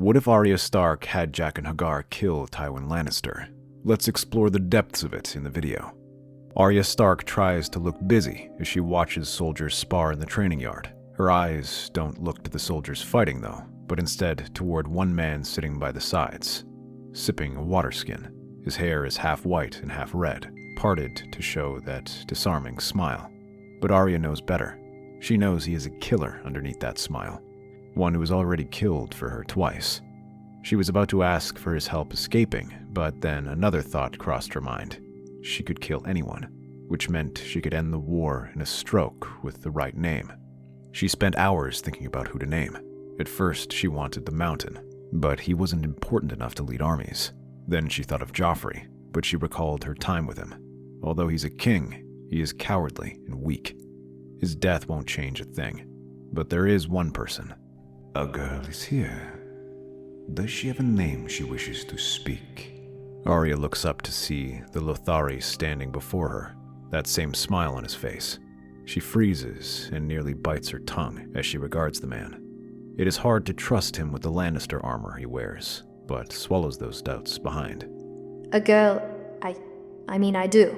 What if Arya Stark had Jaqen Hagar kill Tywin Lannister? Let's explore the depths of it in the video. Arya Stark tries to look busy as she watches soldiers spar in the training yard. Her eyes don't look to the soldiers fighting though, but instead toward one man sitting by the sides, sipping a waterskin. His hair is half white and half red, parted to show that disarming smile. But Arya knows better. She knows he is a killer underneath that smile, one who has already killed for her twice. She was about to ask for his help escaping, but then another thought crossed her mind. She could kill anyone, which meant she could end the war in a stroke with the right name. She spent hours thinking about who to name. At first, she wanted the Mountain, but he wasn't important enough to lead armies. Then she thought of Joffrey, but she recalled her time with him. Although he's a king, he is cowardly and weak. His death won't change a thing. But there is one person. A girl is here. Does she have a name she wishes to speak? Arya looks up to see the Lothari standing before her, that same smile on his face. She freezes and nearly bites her tongue as she regards the man. It is hard to trust him with the Lannister armor he wears, but swallows those doubts behind. A girl, I do.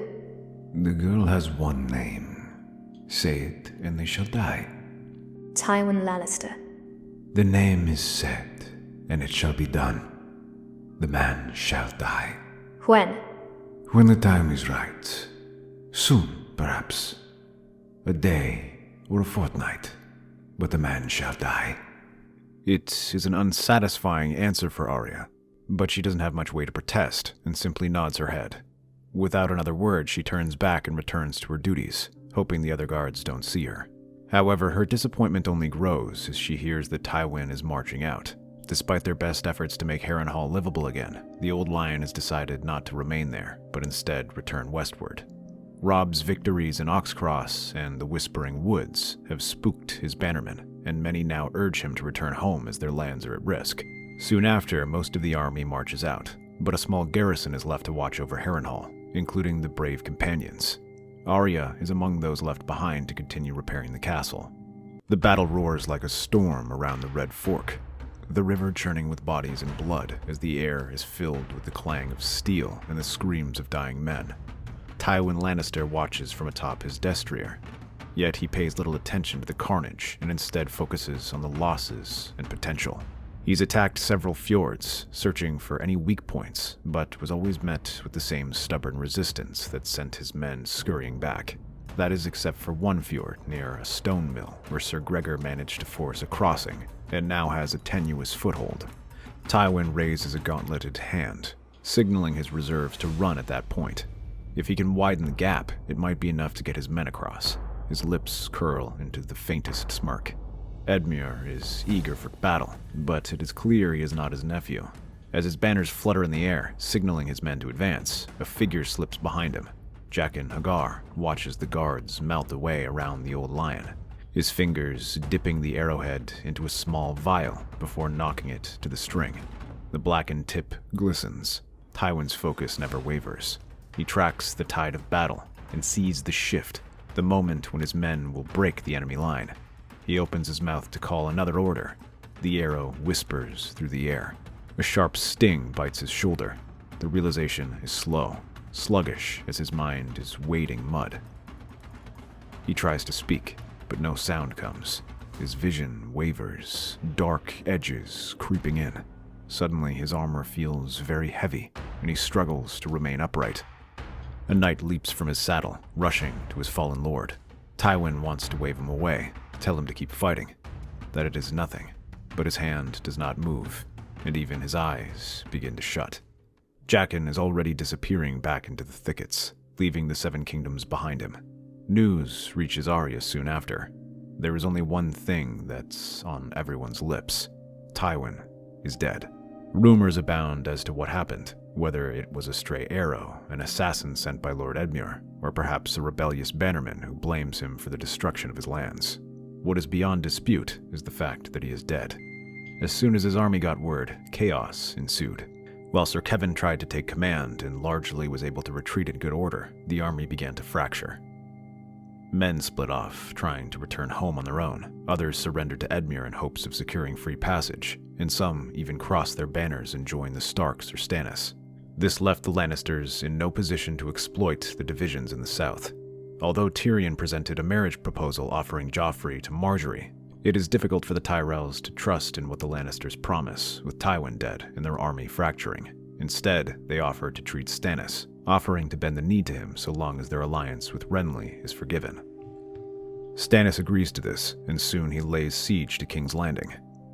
The girl has one name. Say it and they shall die. Tywin Lannister. The name is said, and it shall be done. The man shall die. When? When the time is right. Soon, perhaps. A day or a fortnight. But the man shall die. It is an unsatisfying answer for Arya, but she doesn't have much way to protest and simply nods her head. Without another word, she turns back and returns to her duties, hoping the other guards don't see her. However, her disappointment only grows as she hears that Tywin is marching out. Despite their best efforts to make Harrenhal livable again, the Old Lion has decided not to remain there, but instead return westward. Robb's victories in Oxcross and the Whispering Woods have spooked his bannermen, and many now urge him to return home as their lands are at risk. Soon after, most of the army marches out, but a small garrison is left to watch over Harrenhal, including the brave companions. Arya is among those left behind to continue repairing the castle. The battle roars like a storm around the Red Fork, the river churning with bodies and blood as the air is filled with the clang of steel and the screams of dying men. Tywin Lannister watches from atop his destrier, yet he pays little attention to the carnage and instead focuses on the losses and potential. He's attacked several fjords, searching for any weak points, but was always met with the same stubborn resistance that sent his men scurrying back. That is except for one fjord near a stone mill where Sir Gregor managed to force a crossing and now has a tenuous foothold. Tywin raises a gauntleted hand, signaling his reserves to run at that point. If he can widen the gap, it might be enough to get his men across. His lips curl into the faintest smirk. Edmure is eager for battle, but it is clear he is not his nephew. As his banners flutter in the air, signaling his men to advance, a figure slips behind him. Jaqen Hagar watches the guards melt away around the Old Lion, his fingers dipping the arrowhead into a small vial before knocking it to the string. The blackened tip glistens. Tywin's focus never wavers. He tracks the tide of battle and sees the shift, the moment when his men will break the enemy line. He opens his mouth to call another order. The arrow whispers through the air. A sharp sting bites his shoulder. The realization is slow, sluggish as his mind is wading mud. He tries to speak, but no sound comes. His vision wavers, dark edges creeping in. Suddenly his armor feels very heavy, and he struggles to remain upright. A knight leaps from his saddle, rushing to his fallen lord. Tywin wants to wave him away, tell him to keep fighting, that it is nothing, but his hand does not move, and even his eyes begin to shut. Jaqen is already disappearing back into the thickets, leaving the Seven Kingdoms behind him. News reaches Arya soon after. There is only one thing that's on everyone's lips. Tywin is dead. Rumors abound as to what happened, whether it was a stray arrow, an assassin sent by Lord Edmure, or perhaps a rebellious bannerman who blames him for the destruction of his lands. What is beyond dispute is the fact that he is dead. As soon as his army got word, chaos ensued. While Sir Kevan tried to take command and largely was able to retreat in good order, the army began to fracture. Men split off, trying to return home on their own. Others surrendered to Edmure in hopes of securing free passage, and some even crossed their banners and joined the Starks or Stannis. This left the Lannisters in no position to exploit the divisions in the south. Although Tyrion presented a marriage proposal offering Joffrey to Marjorie, it is difficult for the Tyrells to trust in what the Lannisters promise, with Tywin dead and their army fracturing. Instead, they offer to treat Stannis, offering to bend the knee to him so long as their alliance with Renly is forgiven. Stannis agrees to this, and soon he lays siege to King's Landing.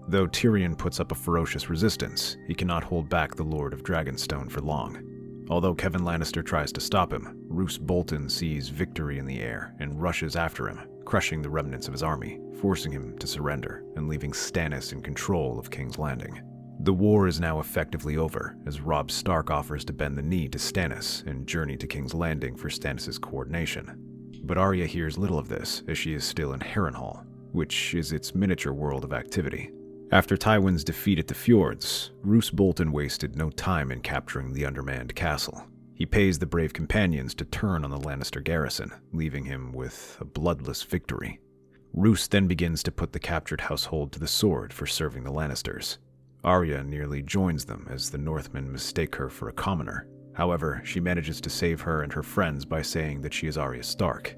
Though Tyrion puts up a ferocious resistance, he cannot hold back the Lord of Dragonstone for long. Although Kevan Lannister tries to stop him, Roose Bolton sees victory in the air and rushes after him, crushing the remnants of his army, forcing him to surrender and leaving Stannis in control of King's Landing. The war is now effectively over, as Robb Stark offers to bend the knee to Stannis and journey to King's Landing for Stannis' coordination. But Arya hears little of this, as she is still in Harrenhal, which is its miniature world of activity. After Tywin's defeat at the fjords, Roose Bolton wasted no time in capturing the undermanned castle. He pays the brave companions to turn on the Lannister garrison, leaving him with a bloodless victory. Roose then begins to put the captured household to the sword for serving the Lannisters. Arya nearly joins them as the Northmen mistake her for a commoner. However, she manages to save her and her friends by saying that she is Arya Stark.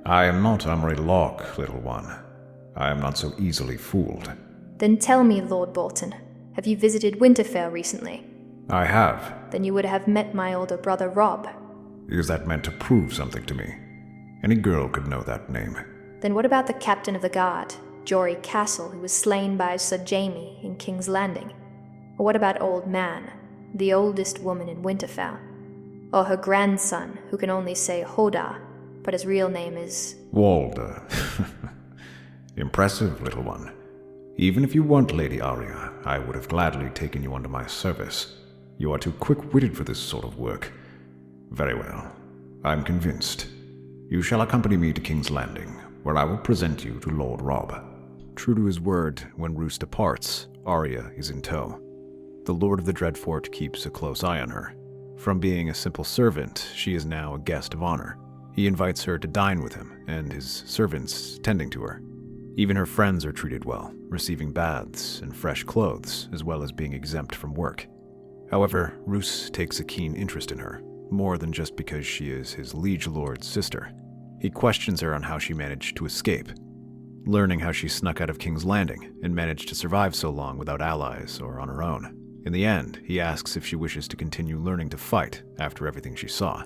I am not Amri Locke, little one. I am not so easily fooled. Then tell me, Lord Bolton, have you visited Winterfell recently? I have. Then you would have met my older brother Robb. Is that meant to prove something to me? Any girl could know that name. Then what about the captain of the guard, Jory Castle, who was slain by Sir Jaime in King's Landing? Or what about Old Man, the oldest woman in Winterfell? Or her grandson, who can only say Hodar, but his real name is... Walder. Impressive, little one. Even if you weren't Lady Arya, I would have gladly taken you under my service. You are too quick-witted for this sort of work. Very well. I'm convinced. You shall accompany me to King's Landing, where I will present you to Lord Robb. True to his word, when Roose departs, Arya is in tow. The Lord of the Dreadfort keeps a close eye on her. From being a simple servant, she is now a guest of honor. He invites her to dine with him, and his servants tending to her. Even her friends are treated well, receiving baths and fresh clothes, as well as being exempt from work. However, Roose takes a keen interest in her, more than just because she is his liege lord's sister. He questions her on how she managed to escape, learning how she snuck out of King's Landing and managed to survive so long without allies or on her own. In the end, he asks if she wishes to continue learning to fight after everything she saw.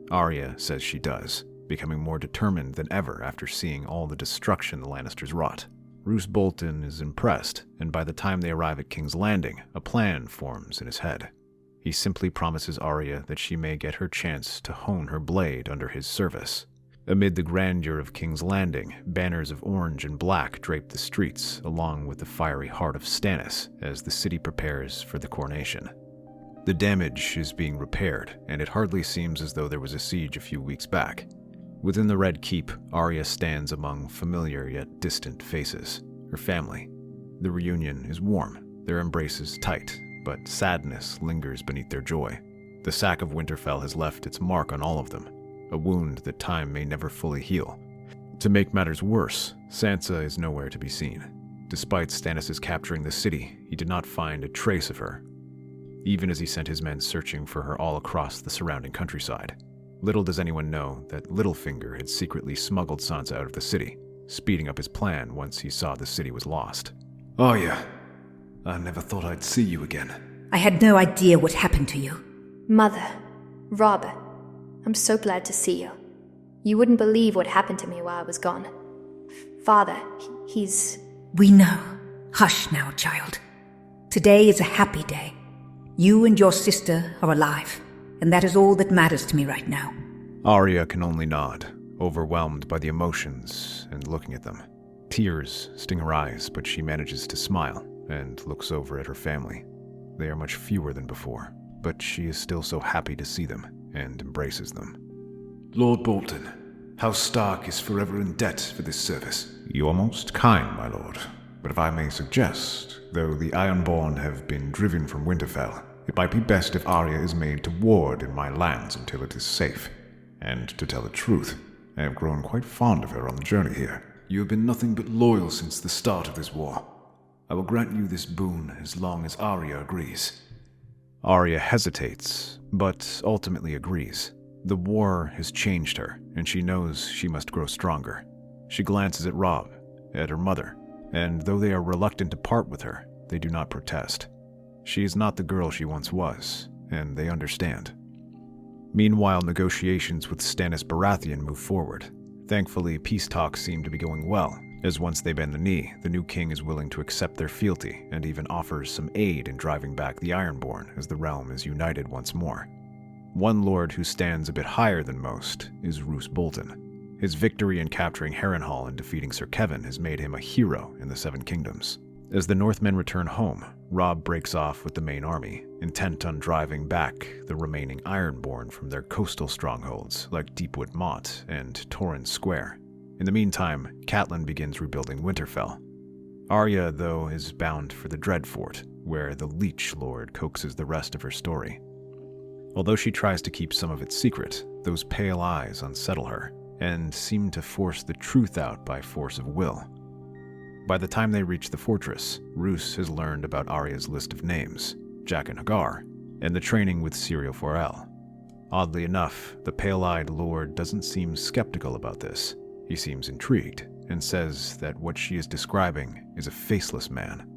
Arya says she does, becoming more determined than ever after seeing all the destruction the Lannisters wrought. Roose Bolton is impressed, and by the time they arrive at King's Landing, a plan forms in his head. He simply promises Arya that she may get her chance to hone her blade under his service. Amid the grandeur of King's Landing, banners of orange and black drape the streets, along with the fiery heart of Stannis, as the city prepares for the coronation. The damage is being repaired, and it hardly seems as though there was a siege a few weeks back. Within the Red Keep, Arya stands among familiar yet distant faces, her family. The reunion is warm, their embraces tight, but sadness lingers beneath their joy. The sack of Winterfell has left its mark on all of them, a wound that time may never fully heal. To make matters worse, Sansa is nowhere to be seen. Despite Stannis' capturing the city, he did not find a trace of her, even as he sent his men searching for her all across the surrounding countryside. Little does anyone know that Littlefinger had secretly smuggled Sansa out of the city, speeding up his plan once he saw the city was lost. Arya, I never thought I'd see you again. I had no idea what happened to you. Mother, Robb, I'm so glad to see you. You wouldn't believe what happened to me while I was gone. Father, he's... We know. Hush now, child. Today is a happy day. You and your sister are alive, and that is all that matters to me right now. Arya can only nod, overwhelmed by the emotions and looking at them. Tears sting her eyes, but she manages to smile and looks over at her family. They are much fewer than before, but she is still so happy to see them and embraces them. Lord Bolton, House Stark is forever in debt for this service. You are most kind, my lord. But if I may suggest, though the Ironborn have been driven from Winterfell, it might be best if Arya is made to ward in my lands until it is safe. And to tell the truth, I have grown quite fond of her on the journey here. You have been nothing but loyal since the start of this war. I will grant you this boon as long as Arya agrees. Arya hesitates, but ultimately agrees. The war has changed her, and she knows she must grow stronger. She glances at Robb, at her mother, and though they are reluctant to part with her, they do not protest. She is not the girl she once was, and they understand. Meanwhile, negotiations with Stannis Baratheon move forward. Thankfully, peace talks seem to be going well, as once they bend the knee, the new king is willing to accept their fealty and even offers some aid in driving back the Ironborn as the realm is united once more. One lord who stands a bit higher than most is Roose Bolton. His victory in capturing Harrenhal and defeating Sir Kevan has made him a hero in the Seven Kingdoms. As the Northmen return home, Robb breaks off with the main army, intent on driving back the remaining Ironborn from their coastal strongholds like Deepwood Motte and Torrens Square. In the meantime, Catelyn begins rebuilding Winterfell. Arya, though, is bound for the Dreadfort, where the Leech Lord coaxes the rest of her story. Although she tries to keep some of it secret, those pale eyes unsettle her, and seem to force the truth out by force of will. By the time they reach the fortress, Roose has learned about Arya's list of names, Jaqen Hagar, and the training with Syrio Forel. Oddly enough, the pale-eyed lord doesn't seem skeptical about this. He seems intrigued, and says that what she is describing is a faceless man.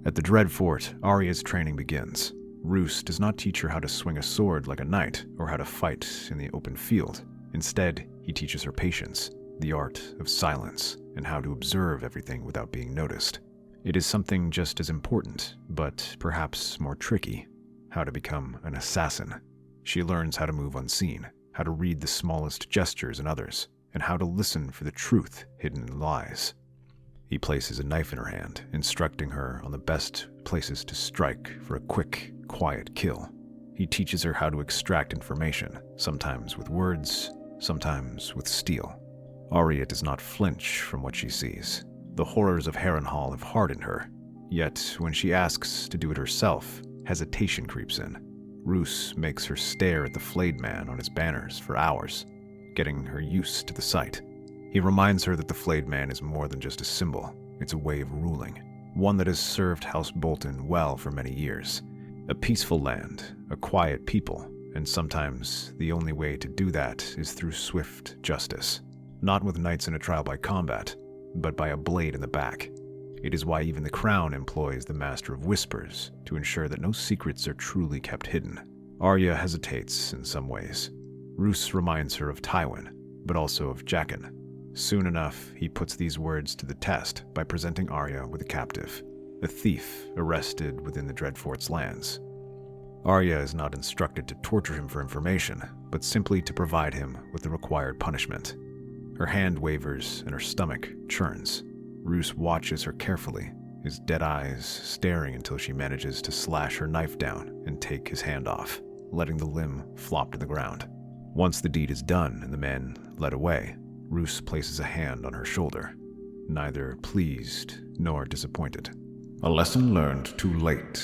At the Dreadfort, Arya's training begins. Roose does not teach her how to swing a sword like a knight, or how to fight in the open field. Instead, he teaches her patience, the art of silence, and how to observe everything without being noticed. It is something just as important, but perhaps more tricky: how to become an assassin. She learns how to move unseen, how to read the smallest gestures in others, and how to listen for the truth hidden in lies. He places a knife in her hand, instructing her on the best places to strike for a quick, quiet kill. He teaches her how to extract information, sometimes with words, sometimes with steel. Arya does not flinch from what she sees. The horrors of Harrenhal have hardened her, yet when she asks to do it herself, hesitation creeps in. Roose makes her stare at the flayed man on his banners for hours, getting her used to the sight. He reminds her that the flayed man is more than just a symbol, it's a way of ruling, one that has served House Bolton well for many years. A peaceful land, a quiet people, and sometimes the only way to do that is through swift justice. Not with knights in a trial by combat, but by a blade in the back. It is why even the Crown employs the Master of Whispers to ensure that no secrets are truly kept hidden. Arya hesitates in some ways. Roose reminds her of Tywin, but also of Jaqen. Soon enough, he puts these words to the test by presenting Arya with a captive, a thief arrested within the Dreadfort's lands. Arya is not instructed to torture him for information, but simply to provide him with the required punishment. Her hand wavers and her stomach churns. Roose watches her carefully, his dead eyes staring until she manages to slash her knife down and take his hand off, letting the limb flop to the ground. Once the deed is done and the man led away, Roose places a hand on her shoulder, neither pleased nor disappointed. A lesson learned too late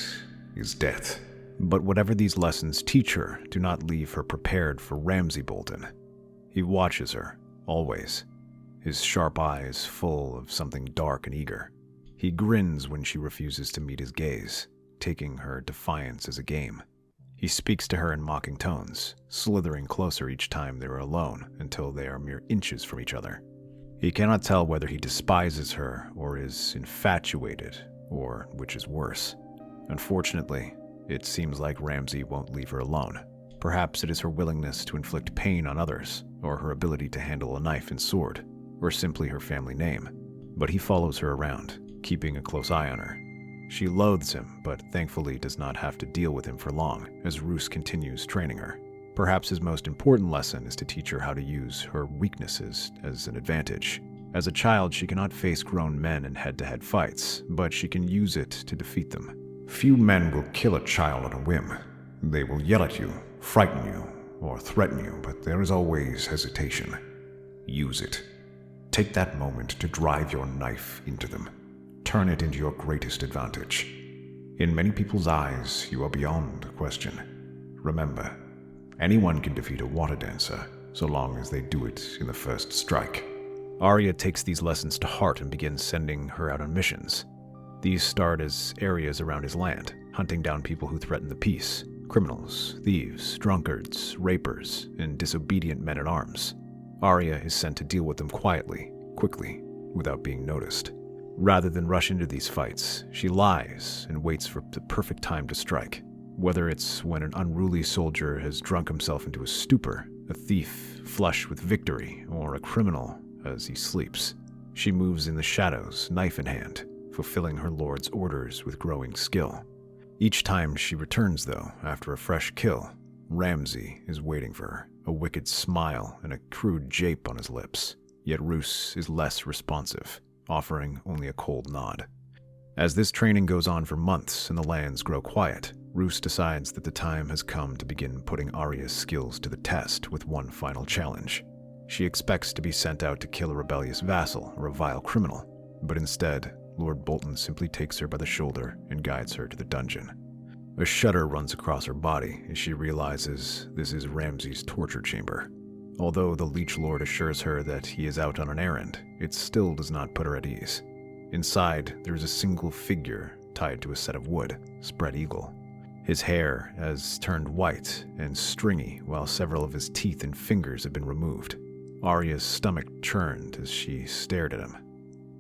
is death. But whatever these lessons teach her do not leave her prepared for Ramsay Bolton. He watches her, always, his sharp eyes full of something dark and eager. He grins when she refuses to meet his gaze, taking her defiance as a game. He speaks to her in mocking tones, slithering closer each time they are alone until they are mere inches from each other. He cannot tell whether he despises her or is infatuated, or which is worse. Unfortunately, it seems like Ramsay won't leave her alone. Perhaps it is her willingness to inflict pain on others, or her ability to handle a knife and sword, or simply her family name. But he follows her around, keeping a close eye on her. She loathes him, but thankfully does not have to deal with him for long, as Roose continues training her. Perhaps his most important lesson is to teach her how to use her weaknesses as an advantage. As a child, she cannot face grown men in head-to-head fights, but she can use it to defeat them. Few men will kill a child on a whim. They will yell at you, frighten you, or threaten you, but there is always hesitation. Use it. Take that moment to drive your knife into them. Turn it into your greatest advantage. In many people's eyes, you are beyond question. Remember, anyone can defeat a water dancer, so long as they do it in the first strike. Arya takes these lessons to heart and begins sending her out on missions. These start as areas around his land, hunting down people who threaten the peace, criminals, thieves, drunkards, rapers, and disobedient men-at-arms. Arya is sent to deal with them quietly, quickly, without being noticed. Rather than rush into these fights, she lies and waits for the perfect time to strike. Whether it's when an unruly soldier has drunk himself into a stupor, a thief flush with victory, or a criminal as he sleeps. She moves in the shadows, knife in hand, fulfilling her lord's orders with growing skill. Each time she returns, though, after a fresh kill, Ramsay is waiting for her, a wicked smile and a crude jape on his lips. Yet Roose is less responsive, offering only a cold nod. As this training goes on for months and the lands grow quiet, Roose decides that the time has come to begin putting Arya's skills to the test with one final challenge. She expects to be sent out to kill a rebellious vassal or a vile criminal, but instead, Lord Bolton simply takes her by the shoulder and guides her to the dungeon. A shudder runs across her body as she realizes this is Ramsay's torture chamber. Although the Leech Lord assures her that he is out on an errand, it still does not put her at ease. Inside, there is a single figure tied to a set of wood, spread eagle. His hair has turned white and stringy, while several of his teeth and fingers have been removed. Arya's stomach churned as she stared at him.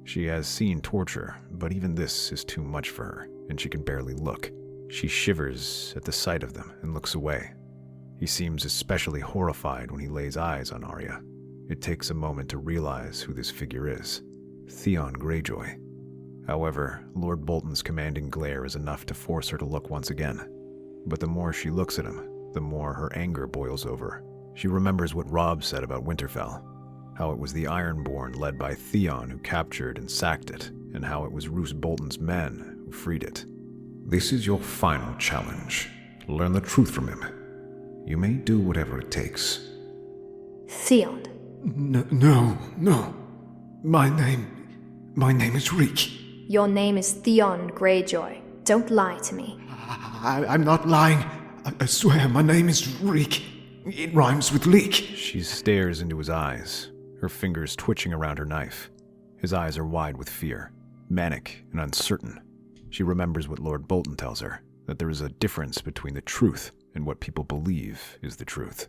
She has seen torture, but even this is too much for her, and she can barely look. She shivers at the sight of them and looks away. He seems especially horrified when he lays eyes on Arya. It takes a moment to realize who this figure is. Theon Greyjoy. However, Lord Bolton's commanding glare is enough to force her to look once again. But the more she looks at him, the more her anger boils over. She remembers what Robb said about Winterfell, how it was the Ironborn led by Theon who captured and sacked it, and how it was Roose Bolton's men who freed it. This is your final challenge. Learn the truth from him. You may do whatever it takes. Theon. No. My name is Reek. Your name is Theon Greyjoy. Don't lie to me. I'm not lying. I swear my name is Reek. It rhymes with leak. She stares into his eyes, her fingers twitching around her knife. His eyes are wide with fear, manic and uncertain. She remembers what Lord Bolton tells her, that there is a difference between the truth and what people believe is the truth.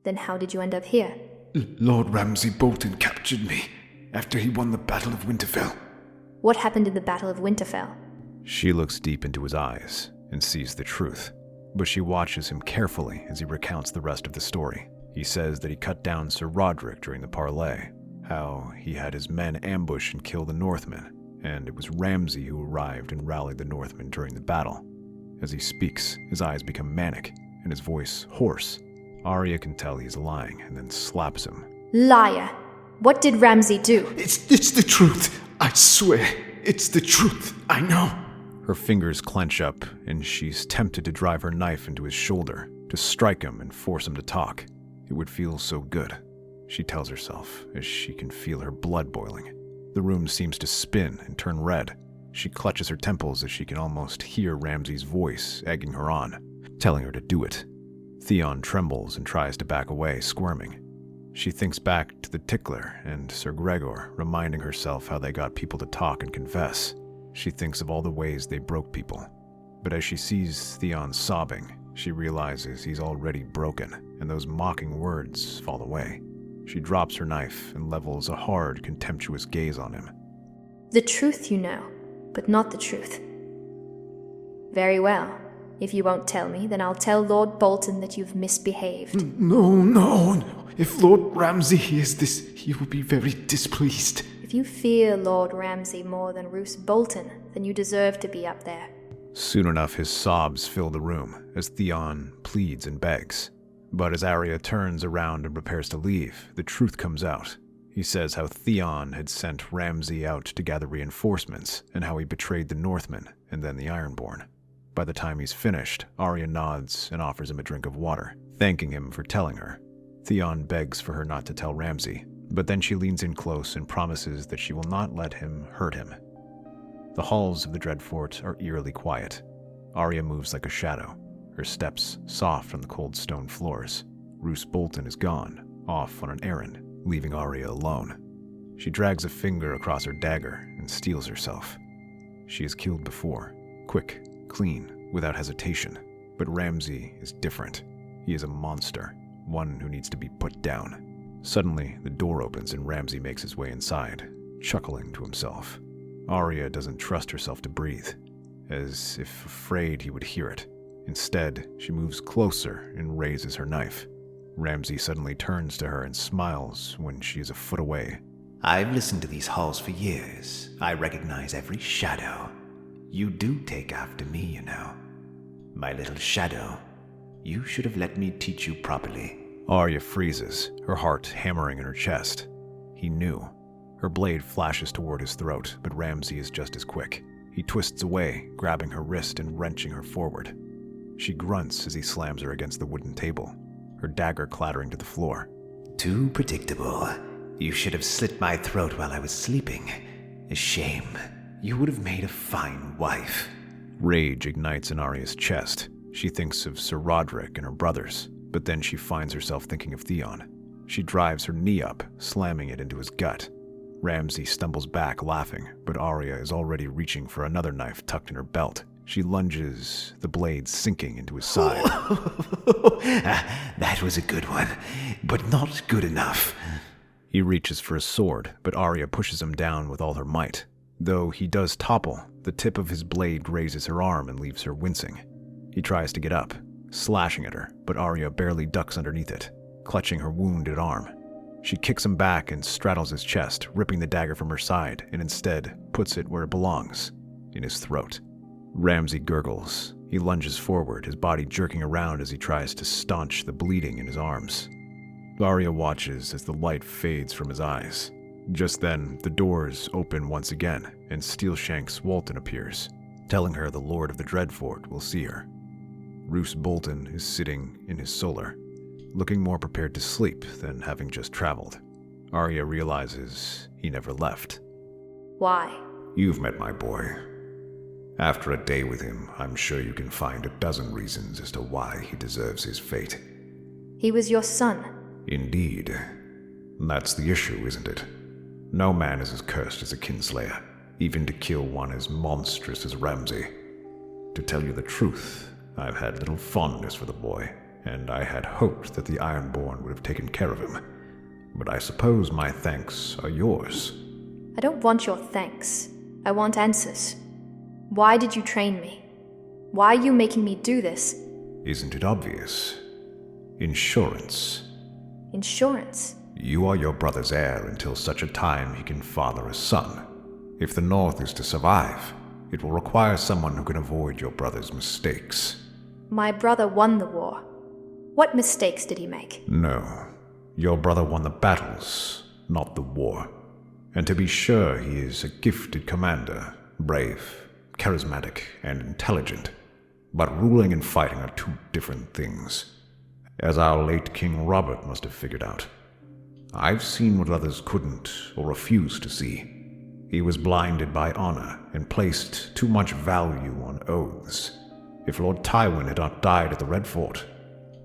Then how did you end up here? Lord Ramsay Bolton captured me after he won the Battle of Winterfell. What happened in the Battle of Winterfell? She looks deep into his eyes and sees the truth, but she watches him carefully as he recounts the rest of the story. He says that he cut down Sir Roderick during the parley, how he had his men ambush and kill the Northmen, and it was Ramsay who arrived and rallied the Northmen during the battle. As he speaks, his eyes become manic and his voice hoarse. Arya can tell he's lying and then slaps him. Liar! What did Ramsay do? It's the truth. I swear, it's the truth. I know. Her fingers clench up, and she's tempted to drive her knife into his shoulder, to strike him and force him to talk. It would feel so good, she tells herself, as she can feel her blood boiling. The room seems to spin and turn red. She clutches her temples as she can almost hear Ramsay's voice egging her on, telling her to do it. Theon trembles and tries to back away, squirming. She thinks back to the Tickler and Sir Gregor, reminding herself how they got people to talk and confess. She thinks of all the ways they broke people. But as she sees Theon sobbing, she realizes he's already broken, and those mocking words fall away. She drops her knife and levels a hard, contemptuous gaze on him. The truth you know, but not the truth. Very well. If you won't tell me, then I'll tell Lord Bolton that you've misbehaved. No. If Lord Ramsay hears this, he will be very displeased. If you fear Lord Ramsay more than Roose Bolton, then you deserve to be up there. Soon enough, his sobs fill the room as Theon pleads and begs. But as Arya turns around and prepares to leave, the truth comes out. He says how Theon had sent Ramsay out to gather reinforcements, and how he betrayed the Northmen and then the Ironborn. By the time he's finished, Arya nods and offers him a drink of water, thanking him for telling her. Theon begs for her not to tell Ramsay, but then she leans in close and promises that she will not let him hurt him. The halls of the Dreadfort are eerily quiet. Arya moves like a shadow, her steps soft on the cold stone floors. Roose Bolton is gone, off on an errand, leaving Arya alone. She drags a finger across her dagger and steels herself. She has killed before, quick, clean, without hesitation. But Ramsay is different. He is a monster, one who needs to be put down. Suddenly, the door opens and Ramsay makes his way inside, chuckling to himself. Arya doesn't trust herself to breathe, as if afraid he would hear it. Instead, she moves closer and raises her knife. Ramsay suddenly turns to her and smiles when she is a foot away. I've listened to these halls for years. I recognize every shadow. You do take after me, you know. My little shadow. You should have let me teach you properly. Arya freezes, her heart hammering in her chest. He knew. Her blade flashes toward his throat, but Ramsay is just as quick. He twists away, grabbing her wrist and wrenching her forward. She grunts as he slams her against the wooden table, her dagger clattering to the floor. Too predictable. You should have slit my throat while I was sleeping. A shame. You would have made a fine wife. Rage ignites in Arya's chest. She thinks of Sir Roderick and her brothers, but then she finds herself thinking of Theon. She drives her knee up, slamming it into his gut. Ramsay stumbles back, laughing, but Arya is already reaching for another knife tucked in her belt. She lunges, the blade sinking into his side. That was a good one, but not good enough. He reaches for his sword, but Arya pushes him down with all her might. Though he does topple, the tip of his blade grazes her arm and leaves her wincing. He tries to get up, slashing at her, but Arya barely ducks underneath it, clutching her wounded arm. She kicks him back and straddles his chest, ripping the dagger from her side, and instead puts it where it belongs, in his throat. Ramsay gurgles. He lunges forward, his body jerking around as he tries to staunch the bleeding in his arms. Arya watches as the light fades from his eyes. Just then, the doors open once again, and Steelshank's Walton appears, telling her the Lord of the Dreadfort will see her. Roose Bolton is sitting in his solar, looking more prepared to sleep than having just traveled. Arya realizes he never left. Why? You've met my boy. After a day with him, I'm sure you can find a dozen reasons as to why he deserves his fate. He was your son. Indeed. That's the issue, isn't it? No man is as cursed as a kinslayer, even to kill one as monstrous as Ramsay. To tell you the truth, I've had little fondness for the boy, and I had hoped that the Ironborn would have taken care of him. But I suppose my thanks are yours. I don't want your thanks. I want answers. Why did you train me? Why are you making me do this? Isn't it obvious? Insurance. Insurance? You are your brother's heir until such a time he can father a son. If the North is to survive, it will require someone who can avoid your brother's mistakes. My brother won the war. What mistakes did he make? No. Your brother won the battles, not the war. And to be sure, he is a gifted commander, brave, charismatic, and intelligent. But ruling and fighting are two different things, as our late King Robert must have figured out. I've seen what others couldn't or refused to see. He was blinded by honor and placed too much value on oaths. If Lord Tywin had not died at the Red Fort,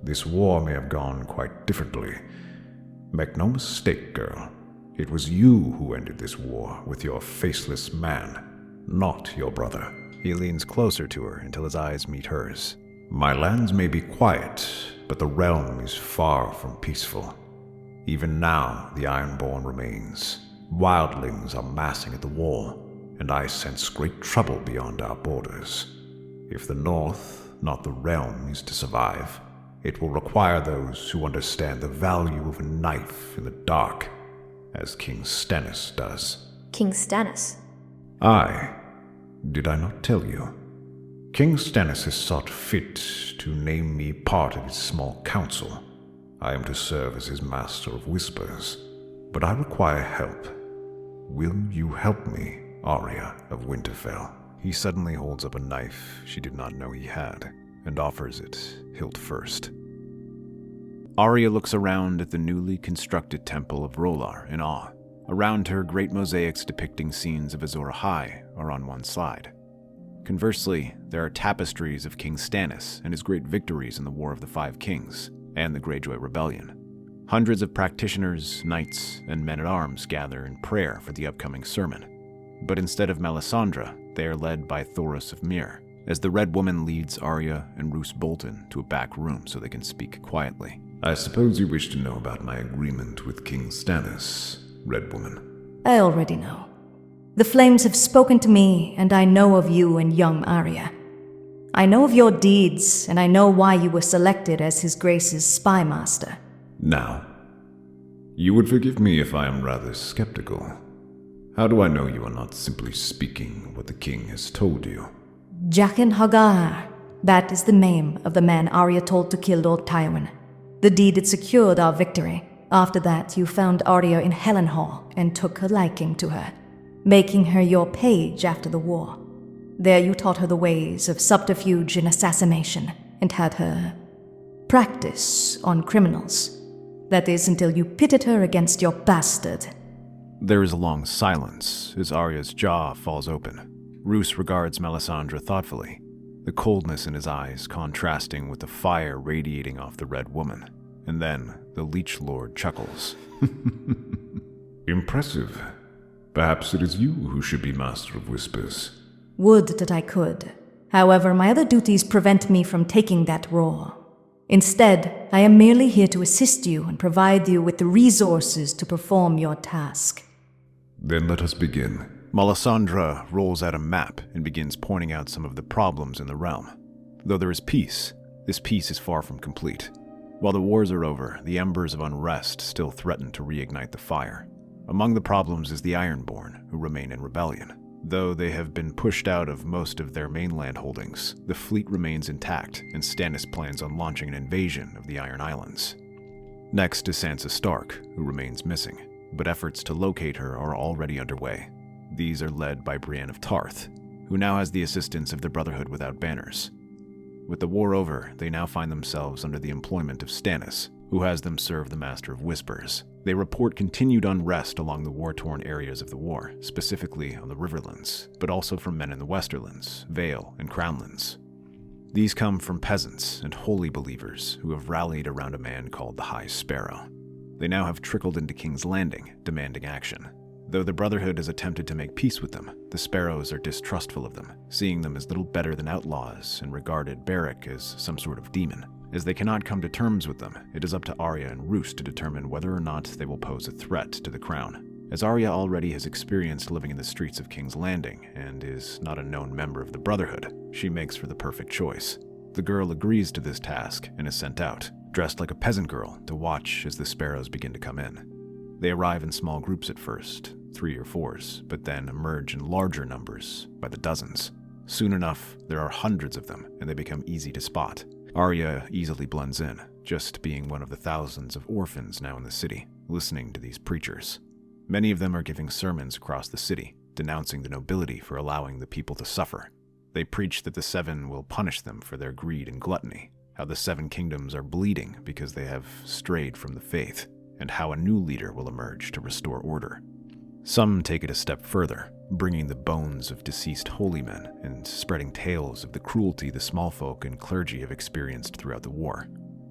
this war may have gone quite differently. Make no mistake, girl. It was you who ended this war with your faceless man, not your brother. He leans closer to her until his eyes meet hers. My lands may be quiet, but the realm is far from peaceful. Even now, the Ironborn remains. Wildlings are massing at the wall, and I sense great trouble beyond our borders. If the North, not the realm, is to survive, it will require those who understand the value of a knife in the dark, as King Stannis does. King Stannis? Aye. Did I not tell you? King Stannis has sought fit to name me part of his small council. I am to serve as his master of whispers, but I require help. Will you help me, Arya of Winterfell? He suddenly holds up a knife she did not know he had, and offers it, hilt first. Arya looks around at the newly constructed Temple of R'hllor in awe. Around her, great mosaics depicting scenes of Azor Ahai are on one side. Conversely, there are tapestries of King Stannis and his great victories in the War of the Five Kings and the Greyjoy Rebellion. Hundreds of practitioners, knights, and men-at-arms gather in prayer for the upcoming sermon. But instead of Melisandre, they are led by Thoros of Myr, as the Red Woman leads Arya and Roose Bolton to a back room so they can speak quietly. I suppose you wish to know about my agreement with King Stannis, Red Woman. I already know. The flames have spoken to me, and I know of you and young Arya. I know of your deeds, and I know why you were selected as His Grace's spy master. Now, you would forgive me if I am rather skeptical. How do I know you are not simply speaking what the king has told you? Jaqen Hagar. That is the name of the man Arya told to kill Lord Tywin. The deed had secured our victory. After that, you found Arya in Hellenhall and took a liking to her, making her your page after the war. There you taught her the ways of subterfuge and assassination, and had her practice on criminals. That is, until you pitted her against your bastard. There is a long silence as Arya's jaw falls open. Roose regards Melisandre thoughtfully, the coldness in his eyes contrasting with the fire radiating off the Red Woman. And then the Leech Lord chuckles. Impressive. Perhaps it is you who should be Master of Whispers. Would that I could. However, my other duties prevent me from taking that role. Instead, I am merely here to assist you and provide you with the resources to perform your task. Then let us begin. Melisandre rolls out a map and begins pointing out some of the problems in the realm. Though there is peace, this peace is far from complete. While the wars are over, the embers of unrest still threaten to reignite the fire. Among the problems is the Ironborn, who remain in rebellion. Though they have been pushed out of most of their mainland holdings, the fleet remains intact, and Stannis plans on launching an invasion of the Iron Islands. Next is Sansa Stark, who remains missing, but efforts to locate her are already underway. These are led by Brienne of Tarth, who now has the assistance of the Brotherhood Without Banners. With the war over, they now find themselves under the employment of Stannis, who has them serve the Master of Whispers. They report continued unrest along the war-torn areas of the war, specifically on the Riverlands, but also from men in the Westerlands, Vale, and Crownlands. These come from peasants and holy believers who have rallied around a man called the High Sparrow. They now have trickled into King's Landing, demanding action. Though the Brotherhood has attempted to make peace with them, the Sparrows are distrustful of them, seeing them as little better than outlaws and regarded Beric as some sort of demon. As they cannot come to terms with them, it is up to Arya and Roose to determine whether or not they will pose a threat to the crown. As Arya already has experienced living in the streets of King's Landing and is not a known member of the Brotherhood, she makes for the perfect choice. The girl agrees to this task and is sent out, dressed like a peasant girl, to watch as the Sparrows begin to come in. They arrive in small groups at first, 3 or 4s, but then emerge in larger numbers by the dozens. Soon enough, there are hundreds of them, and they become easy to spot. Arya easily blends in, just being one of the thousands of orphans now in the city, listening to these preachers. Many of them are giving sermons across the city, denouncing the nobility for allowing the people to suffer. They preach that the Seven will punish them for their greed and gluttony, how the Seven Kingdoms are bleeding because they have strayed from the faith, and how a new leader will emerge to restore order. Some take it a step further, bringing the bones of deceased holy men and spreading tales of the cruelty the small folk and clergy have experienced throughout the war.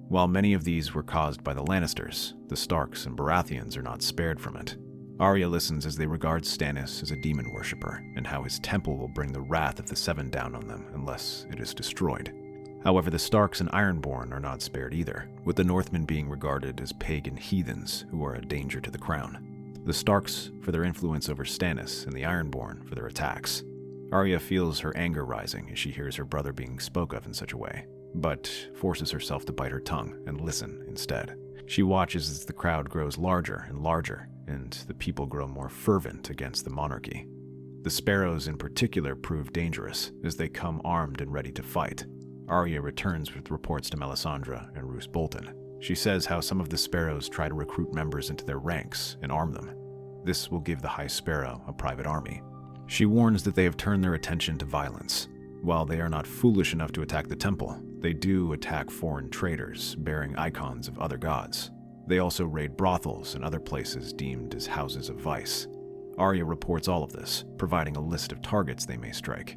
While many of these were caused by the Lannisters, the Starks and Baratheons are not spared from it. Arya listens as they regard Stannis as a demon worshipper, and how his temple will bring the wrath of the Seven down on them unless it is destroyed. However, the Starks and Ironborn are not spared either, with the Northmen being regarded as pagan heathens who are a danger to the crown. The Starks for their influence over Stannis, and the Ironborn for their attacks. Arya feels her anger rising as she hears her brother being spoke of in such a way, but forces herself to bite her tongue and listen instead. She watches as the crowd grows larger and larger, and the people grow more fervent against the monarchy. The Sparrows in particular prove dangerous, as they come armed and ready to fight. Arya returns with reports to Melisandre and Roose Bolton. She says how some of the Sparrows try to recruit members into their ranks and arm them. This will give the High Sparrow a private army. She warns that they have turned their attention to violence. While they are not foolish enough to attack the temple, they do attack foreign traders bearing icons of other gods. They also raid brothels and other places deemed as houses of vice. Arya reports all of this, providing a list of targets they may strike.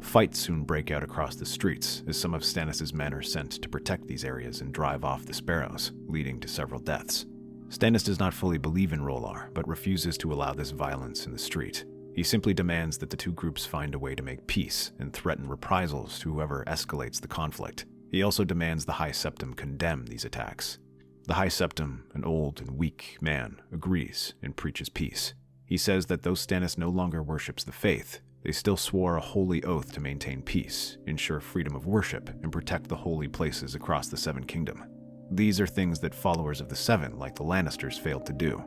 Fights soon break out across the streets as some of Stannis' men are sent to protect these areas and drive off the sparrows, leading to several deaths. Stannis does not fully believe in R'hllor, but refuses to allow this violence in the street. He simply demands that the two groups find a way to make peace and threaten reprisals to whoever escalates the conflict. He also demands the High Septim condemn these attacks. The High Septim, an old and weak man, agrees and preaches peace. He says that though Stannis no longer worships the faith, they still swore a holy oath to maintain peace, ensure freedom of worship, and protect the holy places across the Seven Kingdom. These are things that followers of the Seven, like the Lannisters, failed to do.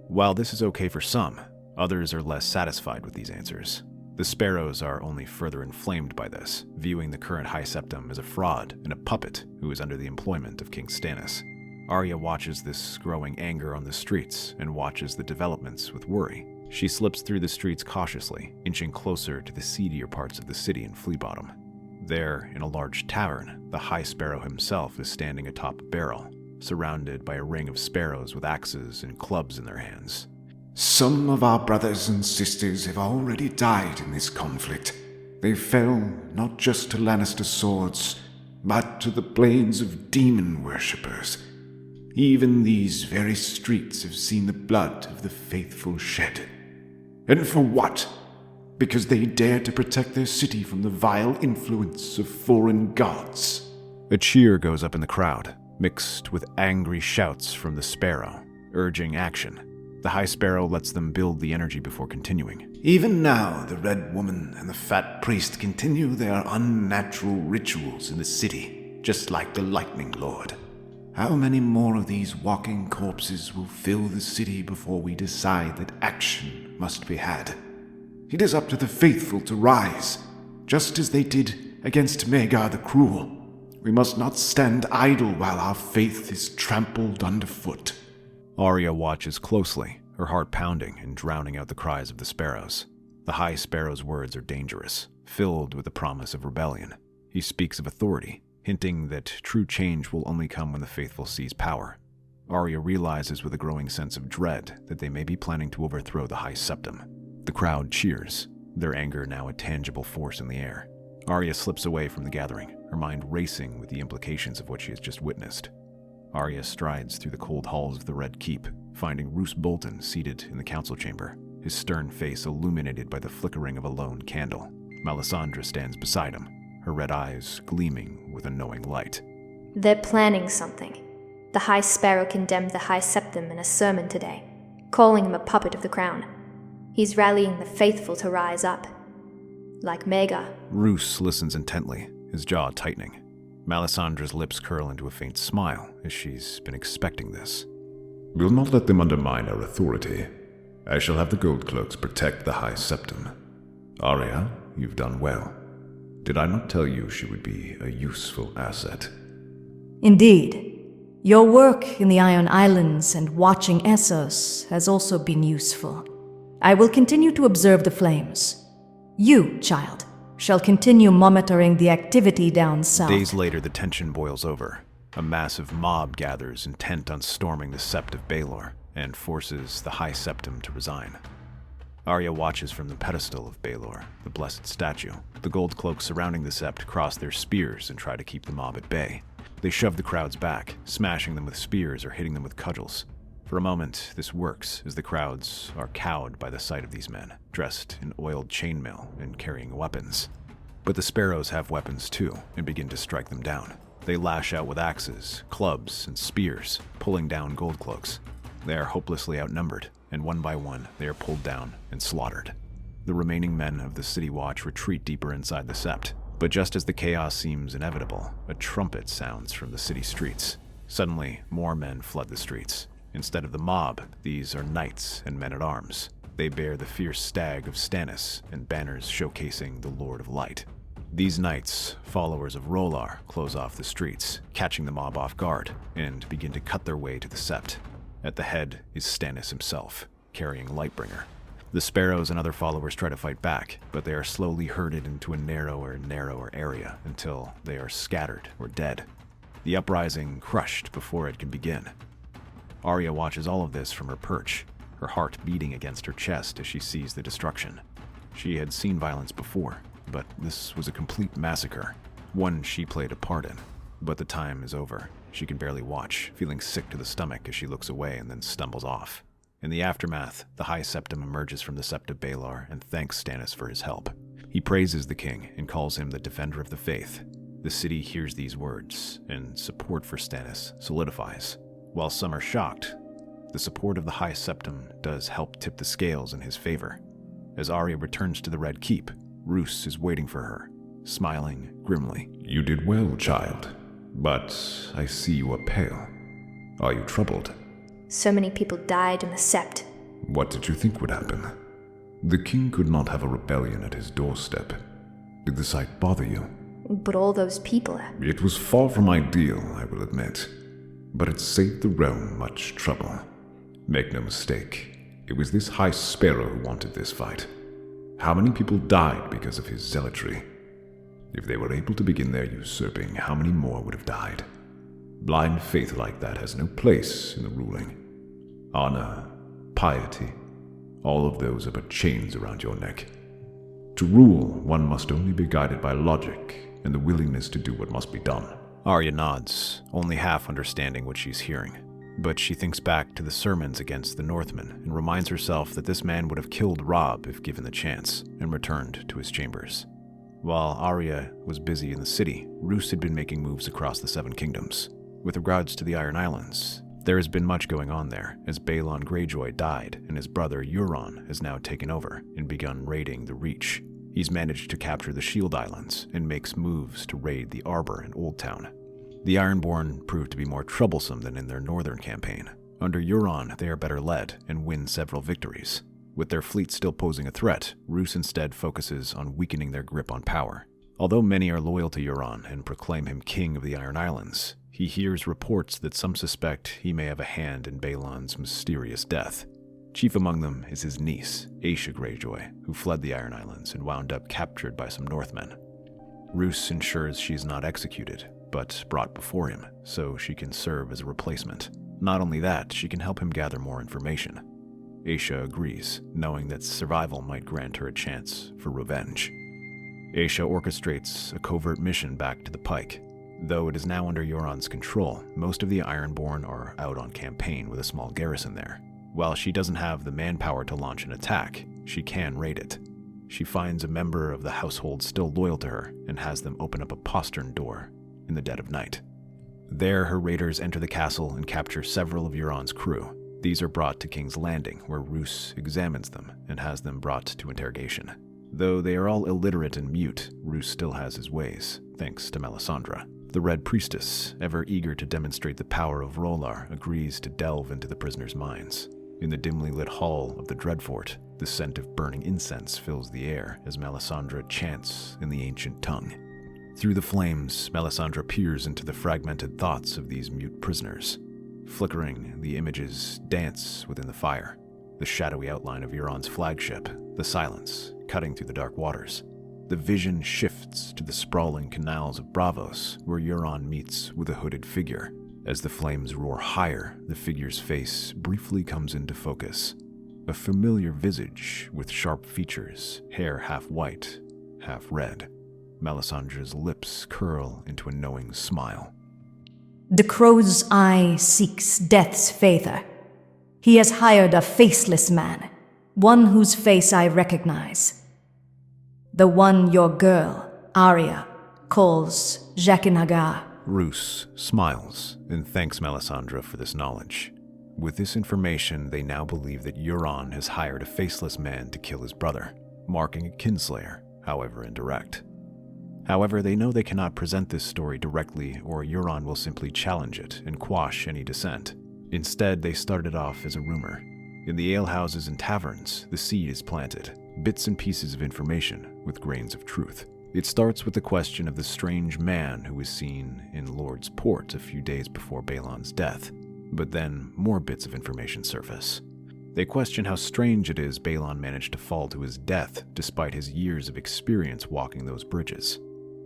While this is okay for some, others are less satisfied with these answers. The Sparrows are only further inflamed by this, viewing the current High Septim as a fraud and a puppet who is under the employment of King Stannis. Arya watches this growing anger on the streets and watches the developments with worry. She slips through the streets cautiously, inching closer to the seedier parts of the city in Flea Bottom. There, in a large tavern, the High Sparrow himself is standing atop a barrel, surrounded by a ring of sparrows with axes and clubs in their hands. Some of our brothers and sisters have already died in this conflict. They fell not just to Lannister swords, but to the blades of demon worshippers. Even these very streets have seen the blood of the faithful shed. And for what? Because they dared to protect their city from the vile influence of foreign gods. A cheer goes up in the crowd, mixed with angry shouts from the Sparrow, urging action. The High Sparrow lets them build the energy before continuing. Even now, the Red Woman and the Fat Priest continue their unnatural rituals in the city, just like the Lightning Lord. How many more of these walking corpses will fill the city before we decide that action must be had? It is up to the faithful to rise, just as they did against Maegor the Cruel. We must not stand idle while our faith is trampled underfoot. Arya watches closely, her heart pounding and drowning out the cries of the sparrows. The High Sparrow's words are dangerous, filled with the promise of rebellion. He speaks of authority, hinting that true change will only come when the faithful seize power. Arya realizes with a growing sense of dread that they may be planning to overthrow the High Septim. The crowd cheers, their anger now a tangible force in the air. Arya slips away from the gathering, her mind racing with the implications of what she has just witnessed. Arya strides through the cold halls of the Red Keep, finding Roose Bolton seated in the council chamber, his stern face illuminated by the flickering of a lone candle. Melisandre stands beside him, her red eyes gleaming with a knowing light. They're planning something. The High Sparrow condemned the High Septim in a sermon today, calling him a puppet of the crown. He's rallying the faithful to rise up. Like Maegor. Roose listens intently, his jaw tightening. Melisandre's lips curl into a faint smile, as she's been expecting this. We'll not let them undermine our authority. I shall have the Gold Cloaks protect the High Septim. Arya, you've done well. Did I not tell you she would be a useful asset? Indeed. Your work in the Iron Islands and watching Essos has also been useful. I will continue to observe the flames. You, child, shall continue monitoring the activity down south. Days later, the tension boils over. A massive mob gathers intent on storming the Sept of Baelor and forces the High Septim to resign. Arya watches from the pedestal of Baelor, the blessed statue. The gold cloaks surrounding the Sept cross their spears and try to keep the mob at bay. They shove the crowds back, smashing them with spears or hitting them with cudgels. For a moment, this works, as the crowds are cowed by the sight of these men, dressed in oiled chainmail and carrying weapons. But the sparrows have weapons too, and begin to strike them down. They lash out with axes, clubs, and spears, pulling down gold cloaks. They are hopelessly outnumbered, and one by one, they are pulled down and slaughtered. The remaining men of the City Watch retreat deeper inside the Sept, but just as the chaos seems inevitable, a trumpet sounds from the city streets. Suddenly, more men flood the streets. Instead of the mob, these are knights and men-at-arms. They bear the fierce stag of Stannis and banners showcasing the Lord of Light. These knights, followers of R'hllor, close off the streets, catching the mob off guard, and begin to cut their way to the Sept. At the head is Stannis himself, carrying Lightbringer. The sparrows and other followers try to fight back, but they are slowly herded into a narrower and narrower area until they are scattered or dead. The uprising crushed before it can begin. Arya watches all of this from her perch, her heart beating against her chest as she sees the destruction. She had seen violence before, but this was a complete massacre, one she played a part in. But the time is over. She can barely watch, feeling sick to the stomach as she looks away and then stumbles off. In the aftermath, the High Septim emerges from the Sept of Baelor and thanks Stannis for his help. He praises the king and calls him the defender of the faith. The city hears these words, and support for Stannis solidifies. While some are shocked, the support of the High Septim does help tip the scales in his favor. As Arya returns to the Red Keep, Roose is waiting for her, smiling grimly. You did well, child, but I see you are pale. Are you troubled? So many people died in the Sept. What did you think would happen? The king could not have a rebellion at his doorstep. Did the sight bother you? But all those people... It was far from ideal, I will admit, but it saved the realm much trouble. Make no mistake, it was this High Sparrow who wanted this fight. How many people died because of his zealotry? If they were able to begin their usurping, how many more would have died? Blind faith like that has no place in the ruling. Honor, piety, all of those are but chains around your neck. To rule, one must only be guided by logic and the willingness to do what must be done. Arya nods, only half understanding what she's hearing. But she thinks back to the sermons against the Northmen and reminds herself that this man would have killed Robb if given the chance, and returned to his chambers. While Arya was busy in the city, Roose had been making moves across the Seven Kingdoms. With regards to the Iron Islands, there has been much going on there, as Balon Greyjoy died and his brother Euron has now taken over and begun raiding the Reach. He's managed to capture the Shield Islands and makes moves to raid the Arbor and Old Town. The Ironborn proved to be more troublesome than in their northern campaign. Under Euron, they are better led and win several victories. With their fleet still posing a threat, Roose instead focuses on weakening their grip on power. Although many are loyal to Euron and proclaim him king of the Iron Islands, he hears reports that some suspect he may have a hand in Balon's mysterious death. Chief among them is his niece, Aisha Greyjoy, who fled the Iron Islands and wound up captured by some Northmen. Roose ensures she is not executed, but brought before him, so she can serve as a replacement. Not only that, she can help him gather more information. Aisha agrees, knowing that survival might grant her a chance for revenge. Aisha orchestrates a covert mission back to the Pike. Though it is now under Euron's control, most of the Ironborn are out on campaign with a small garrison there. While she doesn't have the manpower to launch an attack, she can raid it. She finds a member of the household still loyal to her and has them open up a postern door in the dead of night. There, her raiders enter the castle and capture several of Euron's crew. These are brought to King's Landing, where Roose examines them and has them brought to interrogation. Though they are all illiterate and mute, Roose still has his ways, thanks to Melisandre. The Red Priestess, ever eager to demonstrate the power of R'hllor, agrees to delve into the prisoners' minds. In the dimly lit hall of the Dreadfort, the scent of burning incense fills the air as Melisandre chants in the ancient tongue. Through the flames, Melisandre peers into the fragmented thoughts of these mute prisoners. Flickering, the images dance within the fire. The shadowy outline of Euron's flagship, the silence, cutting through the dark waters. The vision shifts to the sprawling canals of Braavos, where Euron meets with a hooded figure. As the flames roar higher, the figure's face briefly comes into focus. A familiar visage with sharp features, hair half white, half red. Melisandre's lips curl into a knowing smile. The crow's eye seeks death's favor. He has hired a faceless man, one whose face I recognize. The one your girl, Arya, calls Jaqen. Roose smiles and thanks Melisandre for this knowledge. With this information, they now believe that Euron has hired a faceless man to kill his brother, marking a kinslayer, however indirect. However, they know they cannot present this story directly, or Euron will simply challenge it and quash any dissent. Instead, they started off as a rumor. In the alehouses and taverns, the seed is planted, bits and pieces of information with grains of truth. It starts with the question of the strange man who was seen in Lord's Port a few days before Balon's death, but then more bits of information surface. They question how strange it is Balon managed to fall to his death despite his years of experience walking those bridges.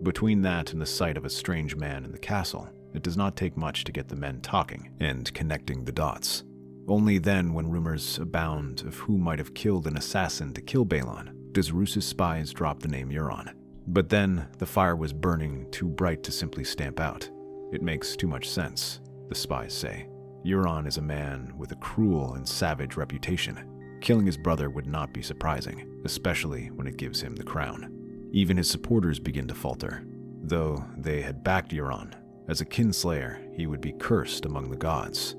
Between that and the sight of a strange man in the castle, it does not take much to get the men talking and connecting the dots. Only then, when rumors abound of who might have killed an assassin to kill Balon, does Roose's spies drop the name Euron. But then, the fire was burning too bright to simply stamp out. It makes too much sense, the spies say. Euron is a man with a cruel and savage reputation. Killing his brother would not be surprising, especially when it gives him the crown. Even his supporters begin to falter. Though they had backed Euron, as a kinslayer, he would be cursed among the gods.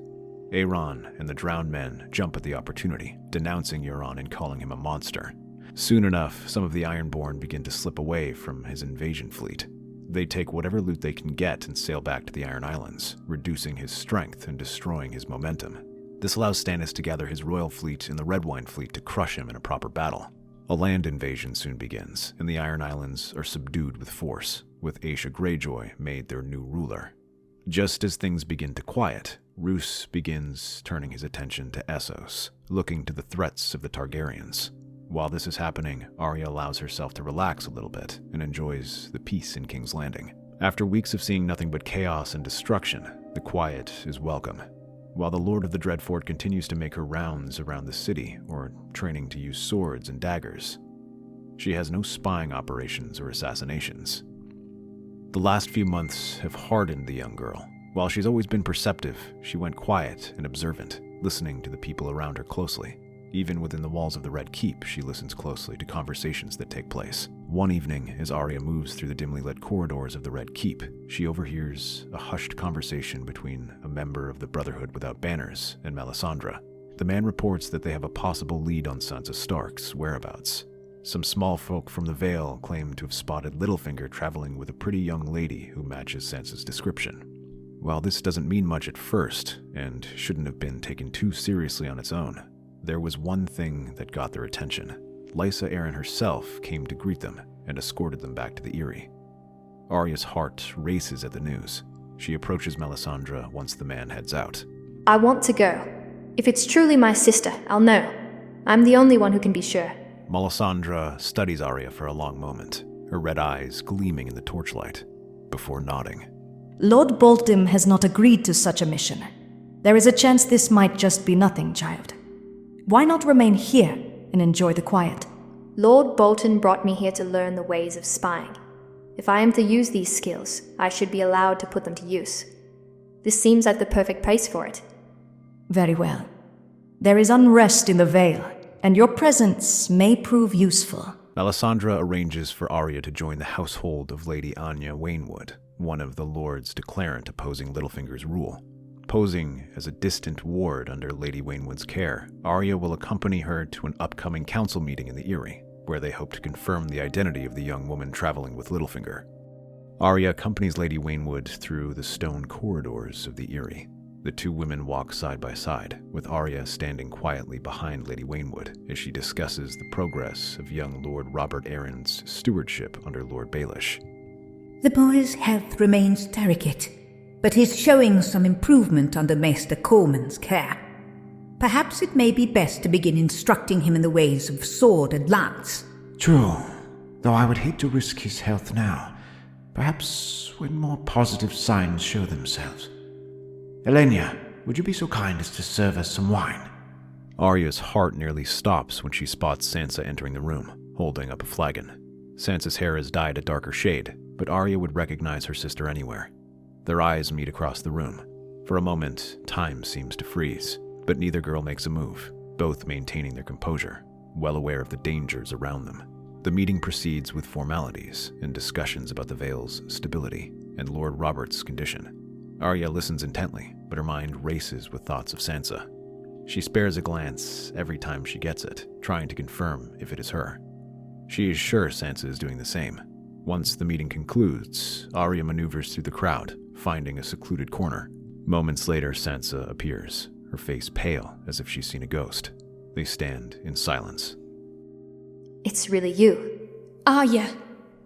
Aeron and the drowned men jump at the opportunity, denouncing Euron and calling him a monster. Soon enough, some of the Ironborn begin to slip away from his invasion fleet. They take whatever loot they can get and sail back to the Iron Islands, reducing his strength and destroying his momentum. This allows Stannis to gather his royal fleet and the Redwine fleet to crush him in a proper battle. A land invasion soon begins, and the Iron Islands are subdued with force, with Aisha Greyjoy made their new ruler. Just as things begin to quiet, Roose begins turning his attention to Essos, looking to the threats of the Targaryens. While this is happening, Arya allows herself to relax a little bit and enjoys the peace in King's Landing. After weeks of seeing nothing but chaos and destruction, the quiet is welcome. While the Lord of the Dreadfort continues to make her rounds around the city, or training to use swords and daggers, she has no spying operations or assassinations. The last few months have hardened the young girl. While she's always been perceptive, she went quiet and observant, listening to the people around her closely. Even within the walls of the Red Keep, she listens closely to conversations that take place. One evening, as Arya moves through the dimly lit corridors of the Red Keep, she overhears a hushed conversation between a member of the Brotherhood Without Banners and Melisandre. The man reports that they have a possible lead on Sansa Stark's whereabouts. Some small folk from the Vale claim to have spotted Littlefinger traveling with a pretty young lady who matches Sansa's description. While this doesn't mean much at first, and shouldn't have been taken too seriously on its own, there was one thing that got their attention. Lysa Arryn herself came to greet them and escorted them back to the Eyrie. Arya's heart races at the news. She approaches Melisandre once the man heads out. I want to go. If it's truly my sister, I'll know. I'm the only one who can be sure. Melisandre studies Arya for a long moment, her red eyes gleaming in the torchlight, before nodding. Lord Bolton has not agreed to such a mission. There is a chance this might just be nothing, child. Why not remain here and enjoy the quiet? Lord Bolton brought me here to learn the ways of spying. If I am to use these skills, I should be allowed to put them to use. This seems like the perfect place for it. Very well. There is unrest in the Vale, and your presence may prove useful. Melisandre arranges for Arya to join the household of Lady Anya Waynwood, one of the Lords Declarant opposing Littlefinger's rule. Posing as a distant ward under Lady Waynwood's care, Arya will accompany her to an upcoming council meeting in the Eyrie, where they hope to confirm the identity of the young woman traveling with Littlefinger. Arya accompanies Lady Waynwood through the stone corridors of the Eyrie. The two women walk side by side, with Arya standing quietly behind Lady Waynwood as she discusses the progress of young Lord Robert Arryn's stewardship under Lord Baelish. The boy's health remains delicate, but he's showing some improvement under Maester Coleman's care. Perhaps it may be best to begin instructing him in the ways of sword and lance. True, though I would hate to risk his health now. Perhaps when more positive signs show themselves. Elenia, would you be so kind as to serve us some wine? Arya's heart nearly stops when she spots Sansa entering the room, holding up a flagon. Sansa's hair is dyed a darker shade, but Arya would recognize her sister anywhere. Their eyes meet across the room. For a moment, time seems to freeze, but neither girl makes a move, both maintaining their composure, well aware of the dangers around them. The meeting proceeds with formalities and discussions about the Vale's stability and Lord Robert's condition. Arya listens intently, but her mind races with thoughts of Sansa. She spares a glance every time she gets it, trying to confirm if it is her. She is sure Sansa is doing the same. Once the meeting concludes, Arya maneuvers through the crowd, finding a secluded corner. Moments later, Sansa appears, her face pale as if she's seen a ghost. They stand in silence. It's really you. Arya.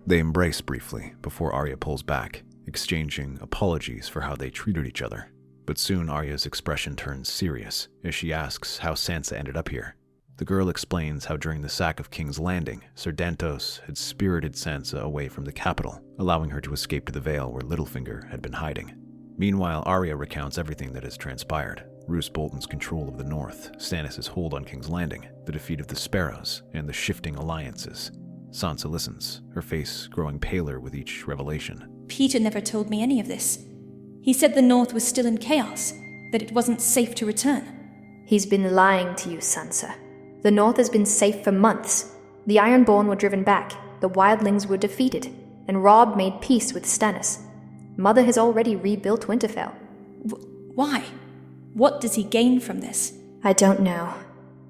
They embrace briefly before Arya pulls back, exchanging apologies for how they treated each other. But soon Arya's expression turns serious as she asks how Sansa ended up here. The girl explains how during the sack of King's Landing, Ser Dantos had spirited Sansa away from the capital, allowing her to escape to the Vale where Littlefinger had been hiding. Meanwhile, Arya recounts everything that has transpired. Roose Bolton's control of the north, Stannis' hold on King's Landing, the defeat of the Sparrows, and the shifting alliances. Sansa listens, her face growing paler with each revelation. Peter never told me any of this. He said the North was still in chaos, that it wasn't safe to return. He's been lying to you, Sansa. The North has been safe for months. The Ironborn were driven back, the Wildlings were defeated, and Robb made peace with Stannis. Mother has already rebuilt Winterfell. Why? What does he gain from this? I don't know,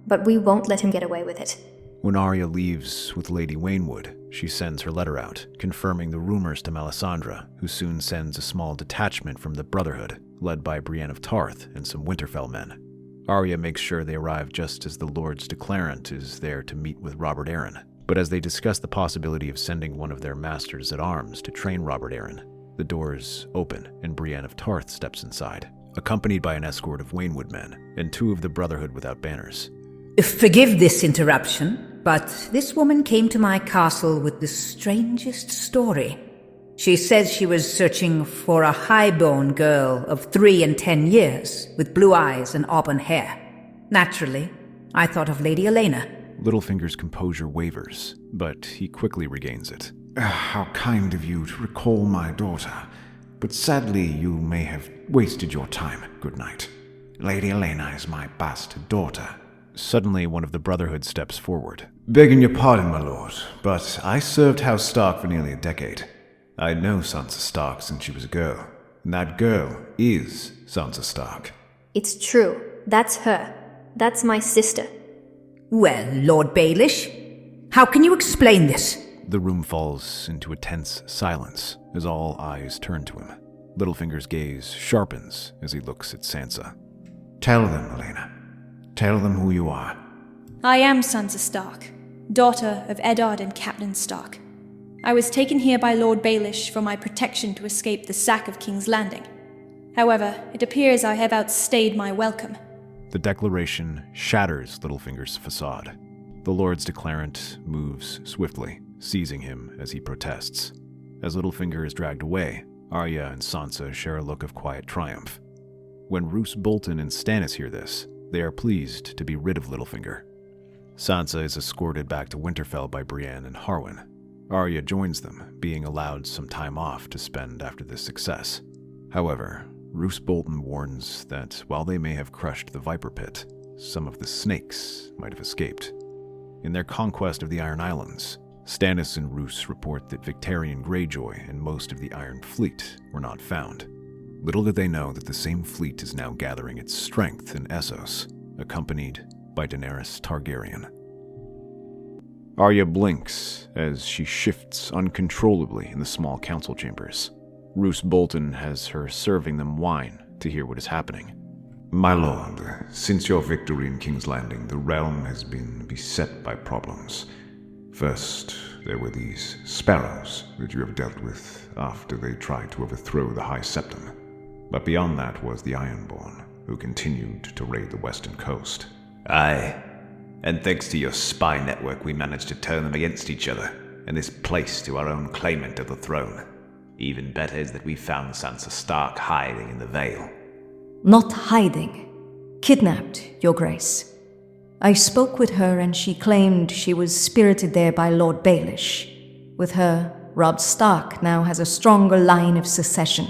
but we won't let him get away with it. When Arya leaves with Lady Waynwood, she sends her letter out, confirming the rumors to Melisandre, who soon sends a small detachment from the Brotherhood, led by Brienne of Tarth and some Winterfell men. Arya makes sure they arrive just as the Lord's Declarant is there to meet with Robert Arryn. But as they discuss the possibility of sending one of their masters at arms to train Robert Arryn, the doors open and Brienne of Tarth steps inside, accompanied by an escort of Waynwood men and 2 of the Brotherhood without banners. Forgive this interruption, but this woman came to my castle with the strangest story. She says she was searching for a highborn girl of 3 and 10 years, with blue eyes and auburn hair. Naturally, I thought of Lady Olenna. Littlefinger's composure wavers, but he quickly regains it. How kind of you to recall my daughter. But sadly, you may have wasted your time. Good night. Lady Olenna is my bastard daughter. Suddenly, one of the Brotherhood steps forward. Begging your pardon, my lord, but I served House Stark for nearly a decade. I know Sansa Stark since she was a girl, and that girl is Sansa Stark. It's true. That's her. That's my sister. Well, Lord Baelish, how can you explain this? The room falls into a tense silence as all eyes turn to him. Littlefinger's gaze sharpens as he looks at Sansa. Tell them, Olenna. Tell them who you are. I am Sansa Stark, daughter of Eddard and Catelyn Stark. I was taken here by Lord Baelish for my protection to escape the sack of King's Landing. However, it appears I have outstayed my welcome. The declaration shatters Littlefinger's facade. The Lord's Declarant moves swiftly, seizing him as he protests. As Littlefinger is dragged away, Arya and Sansa share a look of quiet triumph. When Roose Bolton and Stannis hear this, they are pleased to be rid of Littlefinger. Sansa is escorted back to Winterfell by Brienne and Harwin. Arya joins them, being allowed some time off to spend after this success. However, Roose Bolton warns that while they may have crushed the Viper Pit, some of the snakes might have escaped. In their conquest of the Iron Islands, Stannis and Roose report that Victarion Greyjoy and most of the Iron Fleet were not found. Little did they know that the same fleet is now gathering its strength in Essos, accompanied by Daenerys Targaryen. Arya blinks as she shifts uncontrollably in the small council chambers. Roose Bolton has her serving them wine to hear what is happening. My lord, since your victory in King's Landing, the realm has been beset by problems. First, there were these sparrows that you have dealt with after they tried to overthrow the High Septon. But beyond that was the Ironborn, who continued to raid the western coast. Aye, and thanks to your spy network we managed to turn them against each other, and this place to our own claimant of the throne. Even better is that we found Sansa Stark hiding in the Vale. Not hiding. Kidnapped, Your Grace. I spoke with her and she claimed she was spirited there by Lord Baelish. With her, Robb Stark now has a stronger line of succession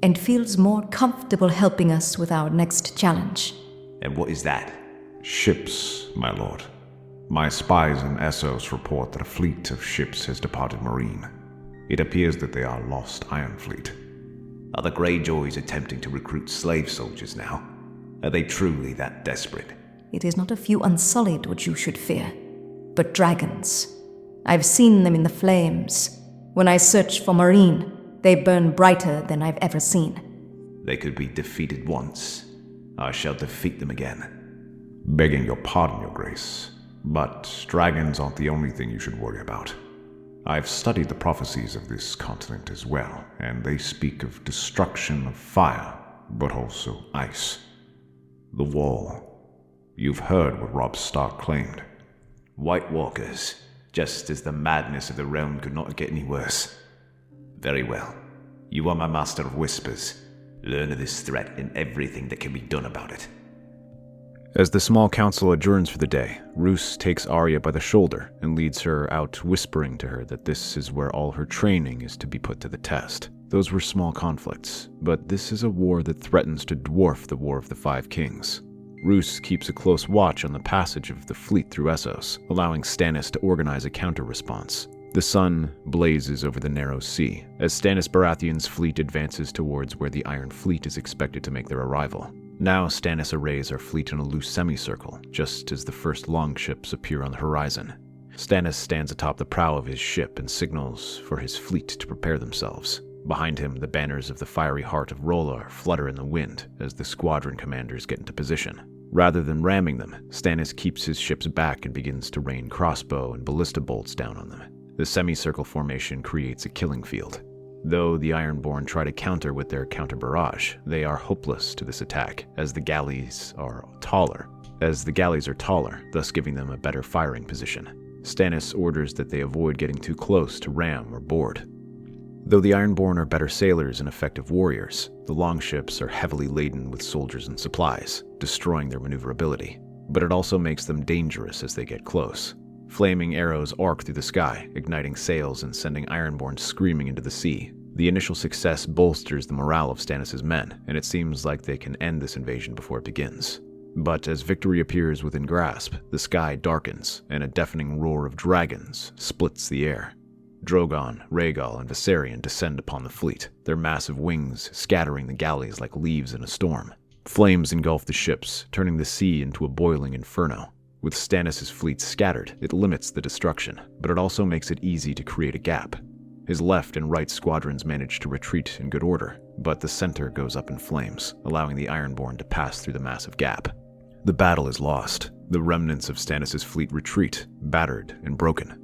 and feels more comfortable helping us with our next challenge. And what is that? Ships, my lord. My spies in Essos report that a fleet of ships has departed Marine. It appears that they are lost Iron Fleet. Are the Greyjoys attempting to recruit slave soldiers now? Are they truly that desperate? It is not a few unsullied which you should fear, but dragons. I've seen them in the flames. When I search for Marine, they burn brighter than I've ever seen. They could be defeated once. I shall defeat them again. Begging your pardon, Your Grace, but dragons aren't the only thing you should worry about. I've studied the prophecies of this continent as well, and they speak of destruction of fire, but also ice. The Wall. You've heard what Robb Stark claimed. White Walkers, just as the madness of the realm could not get any worse. Very well. You are my master of whispers. Learn of this threat and everything that can be done about it. As the small council adjourns for the day, Roose takes Arya by the shoulder and leads her out, whispering to her that this is where all her training is to be put to the test. Those were small conflicts, but this is a war that threatens to dwarf the War of the Five Kings. Roose keeps a close watch on the passage of the fleet through Essos, allowing Stannis to organize a counter-response. The sun blazes over the narrow sea as Stannis Baratheon's fleet advances towards where the Iron Fleet is expected to make their arrival. Now Stannis arrays our fleet in a loose semicircle, just as the first longships appear on the horizon. Stannis stands atop the prow of his ship and signals for his fleet to prepare themselves. Behind him, the banners of the fiery heart of R'hllor flutter in the wind as the squadron commanders get into position. Rather than ramming them, Stannis keeps his ships back and begins to rain crossbow and ballista bolts down on them. The semicircle formation creates a killing field. Though the Ironborn try to counter with their counter-barrage, they are hopeless to this attack, as the galleys are taller, thus giving them a better firing position. Stannis orders that they avoid getting too close to ram or board. Though the Ironborn are better sailors and effective warriors, the longships are heavily laden with soldiers and supplies, destroying their maneuverability. But it also makes them dangerous as they get close. Flaming arrows arc through the sky, igniting sails and sending Ironborn screaming into the sea. The initial success bolsters the morale of Stannis' men, and it seems like they can end this invasion before it begins. But as victory appears within grasp, the sky darkens, and a deafening roar of dragons splits the air. Drogon, Rhaegal, and Viserion descend upon the fleet, their massive wings scattering the galleys like leaves in a storm. Flames engulf the ships, turning the sea into a boiling inferno. With Stannis' fleet scattered, it limits the destruction, but it also makes it easy to create a gap. His left and right squadrons manage to retreat in good order, but the center goes up in flames, allowing the Ironborn to pass through the massive gap. The battle is lost. The remnants of Stannis' fleet retreat, battered and broken.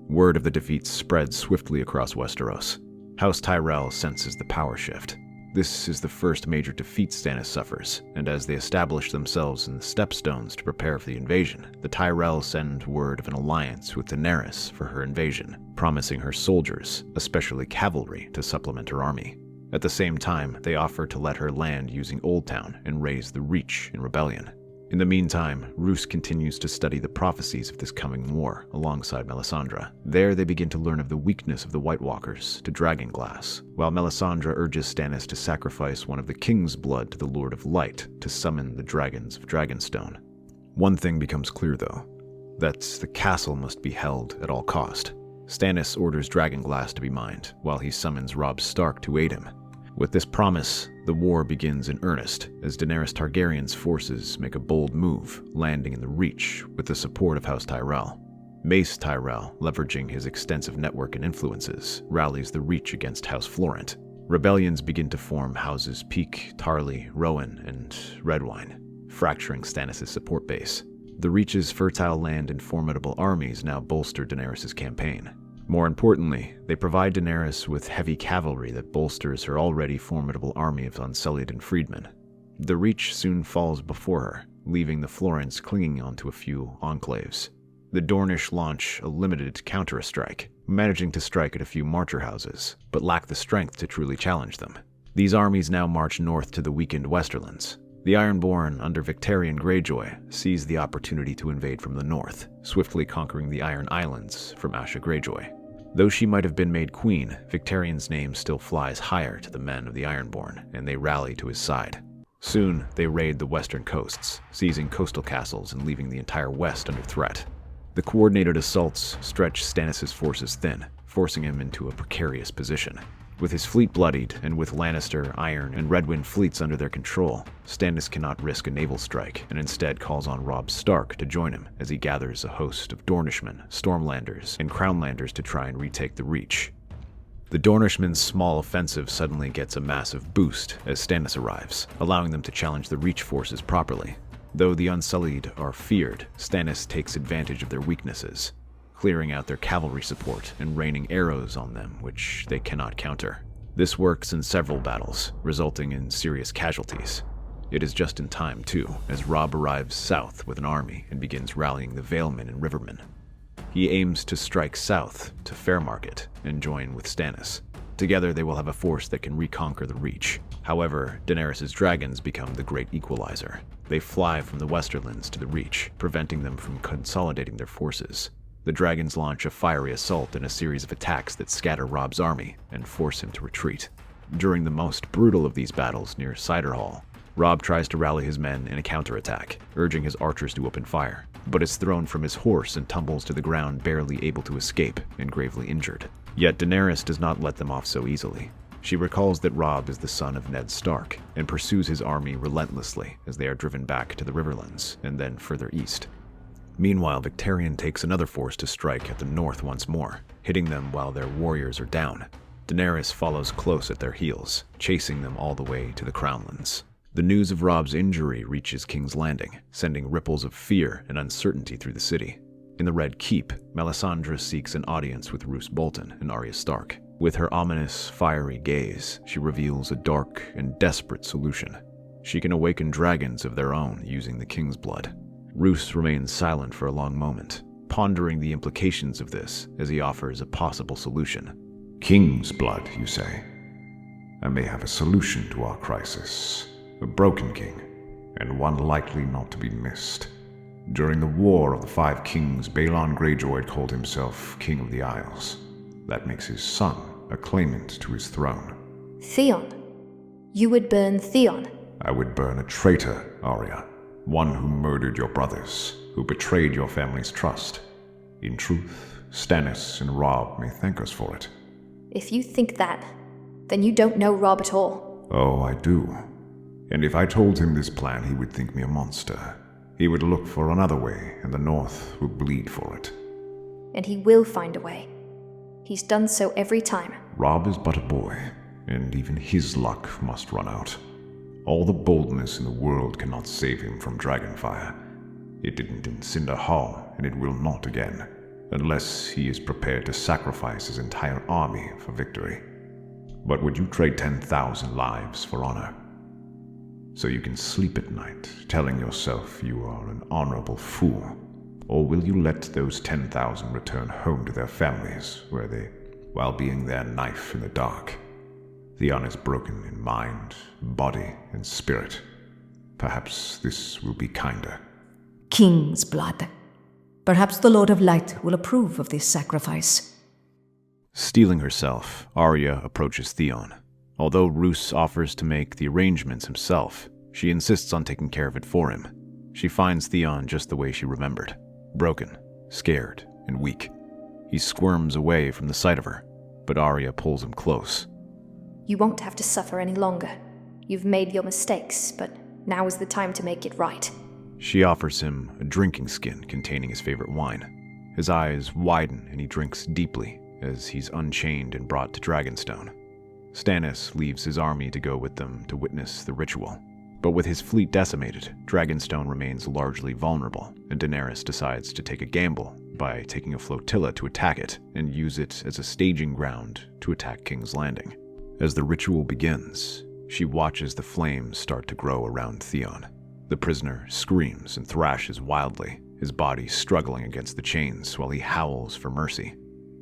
Word of the defeat spreads swiftly across Westeros. House Tyrell senses the power shift. This is the first major defeat Stannis suffers, and as they establish themselves in the Stepstones to prepare for the invasion, the Tyrells send word of an alliance with Daenerys for her invasion, promising her soldiers, especially cavalry, to supplement her army. At the same time, they offer to let her land using Old Town and raise the Reach in rebellion. In the meantime, Roose continues to study the prophecies of this coming war alongside Melisandre. There they begin to learn of the weakness of the White Walkers to Dragonglass, while Melisandre urges Stannis to sacrifice one of the king's blood to the Lord of Light to summon the dragons of Dragonstone. One thing becomes clear though, that the castle must be held at all cost. Stannis orders Dragonglass to be mined, while he summons Robb Stark to aid him. With this promise, the war begins in earnest, as Daenerys Targaryen's forces make a bold move, landing in the Reach with the support of House Tyrell. Mace Tyrell, leveraging his extensive network and influences, rallies the Reach against House Florent. Rebellions begin to form Houses Peake, Tarly, Rowan, and Redwyne, fracturing Stannis' support base. The Reach's fertile land and formidable armies now bolster Daenerys' campaign. More importantly, they provide Daenerys with heavy cavalry that bolsters her already formidable army of Unsullied and freedmen. The Reach soon falls before her, leaving the Florents clinging onto a few enclaves. The Dornish launch a limited counter-strike, managing to strike at a few marcher houses, but lack the strength to truly challenge them. These armies now march north to the weakened Westerlands. The Ironborn, under Victarion Greyjoy, seize the opportunity to invade from the north, swiftly conquering the Iron Islands from Asha Greyjoy. Though she might have been made queen, Victarion's name still flies higher to the men of the Ironborn, and they rally to his side. Soon, they raid the western coasts, seizing coastal castles and leaving the entire west under threat. The coordinated assaults stretch Stannis' forces thin, forcing him into a precarious position. With his fleet bloodied, and with Lannister, Iron, and Redwyne fleets under their control, Stannis cannot risk a naval strike, and instead calls on Robb Stark to join him as he gathers a host of Dornishmen, Stormlanders, and Crownlanders to try and retake the Reach. The Dornishmen's small offensive suddenly gets a massive boost as Stannis arrives, allowing them to challenge the Reach forces properly. Though the Unsullied are feared, Stannis takes advantage of their weaknesses, clearing out their cavalry support and raining arrows on them which they cannot counter. This works in several battles, resulting in serious casualties. It is just in time, too, as Robb arrives south with an army and begins rallying the Valemen and Rivermen. He aims to strike south to Fairmarket and join with Stannis. Together they will have a force that can reconquer the Reach. However, Daenerys' dragons become the great equalizer. They fly from the Westerlands to the Reach, preventing them from consolidating their forces. The dragons launch a fiery assault and a series of attacks that scatter Robb's army and force him to retreat. During the most brutal of these battles near Cider Hall, Robb tries to rally his men in a counterattack, urging his archers to open fire, but is thrown from his horse and tumbles to the ground, barely able to escape and gravely injured. Yet Daenerys does not let them off so easily. She recalls that Robb is the son of Ned Stark and pursues his army relentlessly as they are driven back to the Riverlands and then further east. Meanwhile, Victarion takes another force to strike at the north once more, hitting them while their warriors are down. Daenerys follows close at their heels, chasing them all the way to the Crownlands. The news of Robb's injury reaches King's Landing, sending ripples of fear and uncertainty through the city. In the Red Keep, Melisandre seeks an audience with Roose Bolton and Arya Stark. With her ominous, fiery gaze, she reveals a dark and desperate solution. She can awaken dragons of their own using the king's blood. Roose remains silent for a long moment, pondering the implications of this as he offers a possible solution. King's blood, you say? I may have a solution to our crisis. A broken king, and one likely not to be missed. During the War of the Five Kings, Balon Greyjoy called himself King of the Isles. That makes his son a claimant to his throne. Theon? You would burn Theon? I would burn a traitor, Arya. One who murdered your brothers, who betrayed your family's trust. In truth, Stannis and Robb may thank us for it. If you think that, then you don't know Robb at all. Oh, I do. And if I told him this plan, he would think me a monster. He would look for another way, and the North would bleed for it. And he will find a way. He's done so every time. Robb is but a boy, and even his luck must run out. All the boldness in the world cannot save him from Dragonfire. It didn't in Cinder Hall, and it will not again, unless he is prepared to sacrifice his entire army for victory. But would you trade 10,000 lives for honor? So you can sleep at night, telling yourself you are an honorable fool? Or will you let those 10,000 return home to their families, while being their knife in the dark? Theon is broken in mind, body, and spirit. Perhaps this will be kinder. King's blood. Perhaps the Lord of Light will approve of this sacrifice. Steeling herself, Arya approaches Theon. Although Roose offers to make the arrangements himself, she insists on taking care of it for him. She finds Theon just the way she remembered, broken, scared, and weak. He squirms away from the sight of her, but Arya pulls him close. You won't have to suffer any longer. You've made your mistakes, but now is the time to make it right. She offers him a drinking skin containing his favorite wine. His eyes widen and he drinks deeply as he's unchained and brought to Dragonstone. Stannis leaves his army to go with them to witness the ritual. But with his fleet decimated, Dragonstone remains largely vulnerable, and Daenerys decides to take a gamble by taking a flotilla to attack it and use it as a staging ground to attack King's Landing. As the ritual begins, she watches the flames start to grow around Theon. The prisoner screams and thrashes wildly, his body struggling against the chains while he howls for mercy.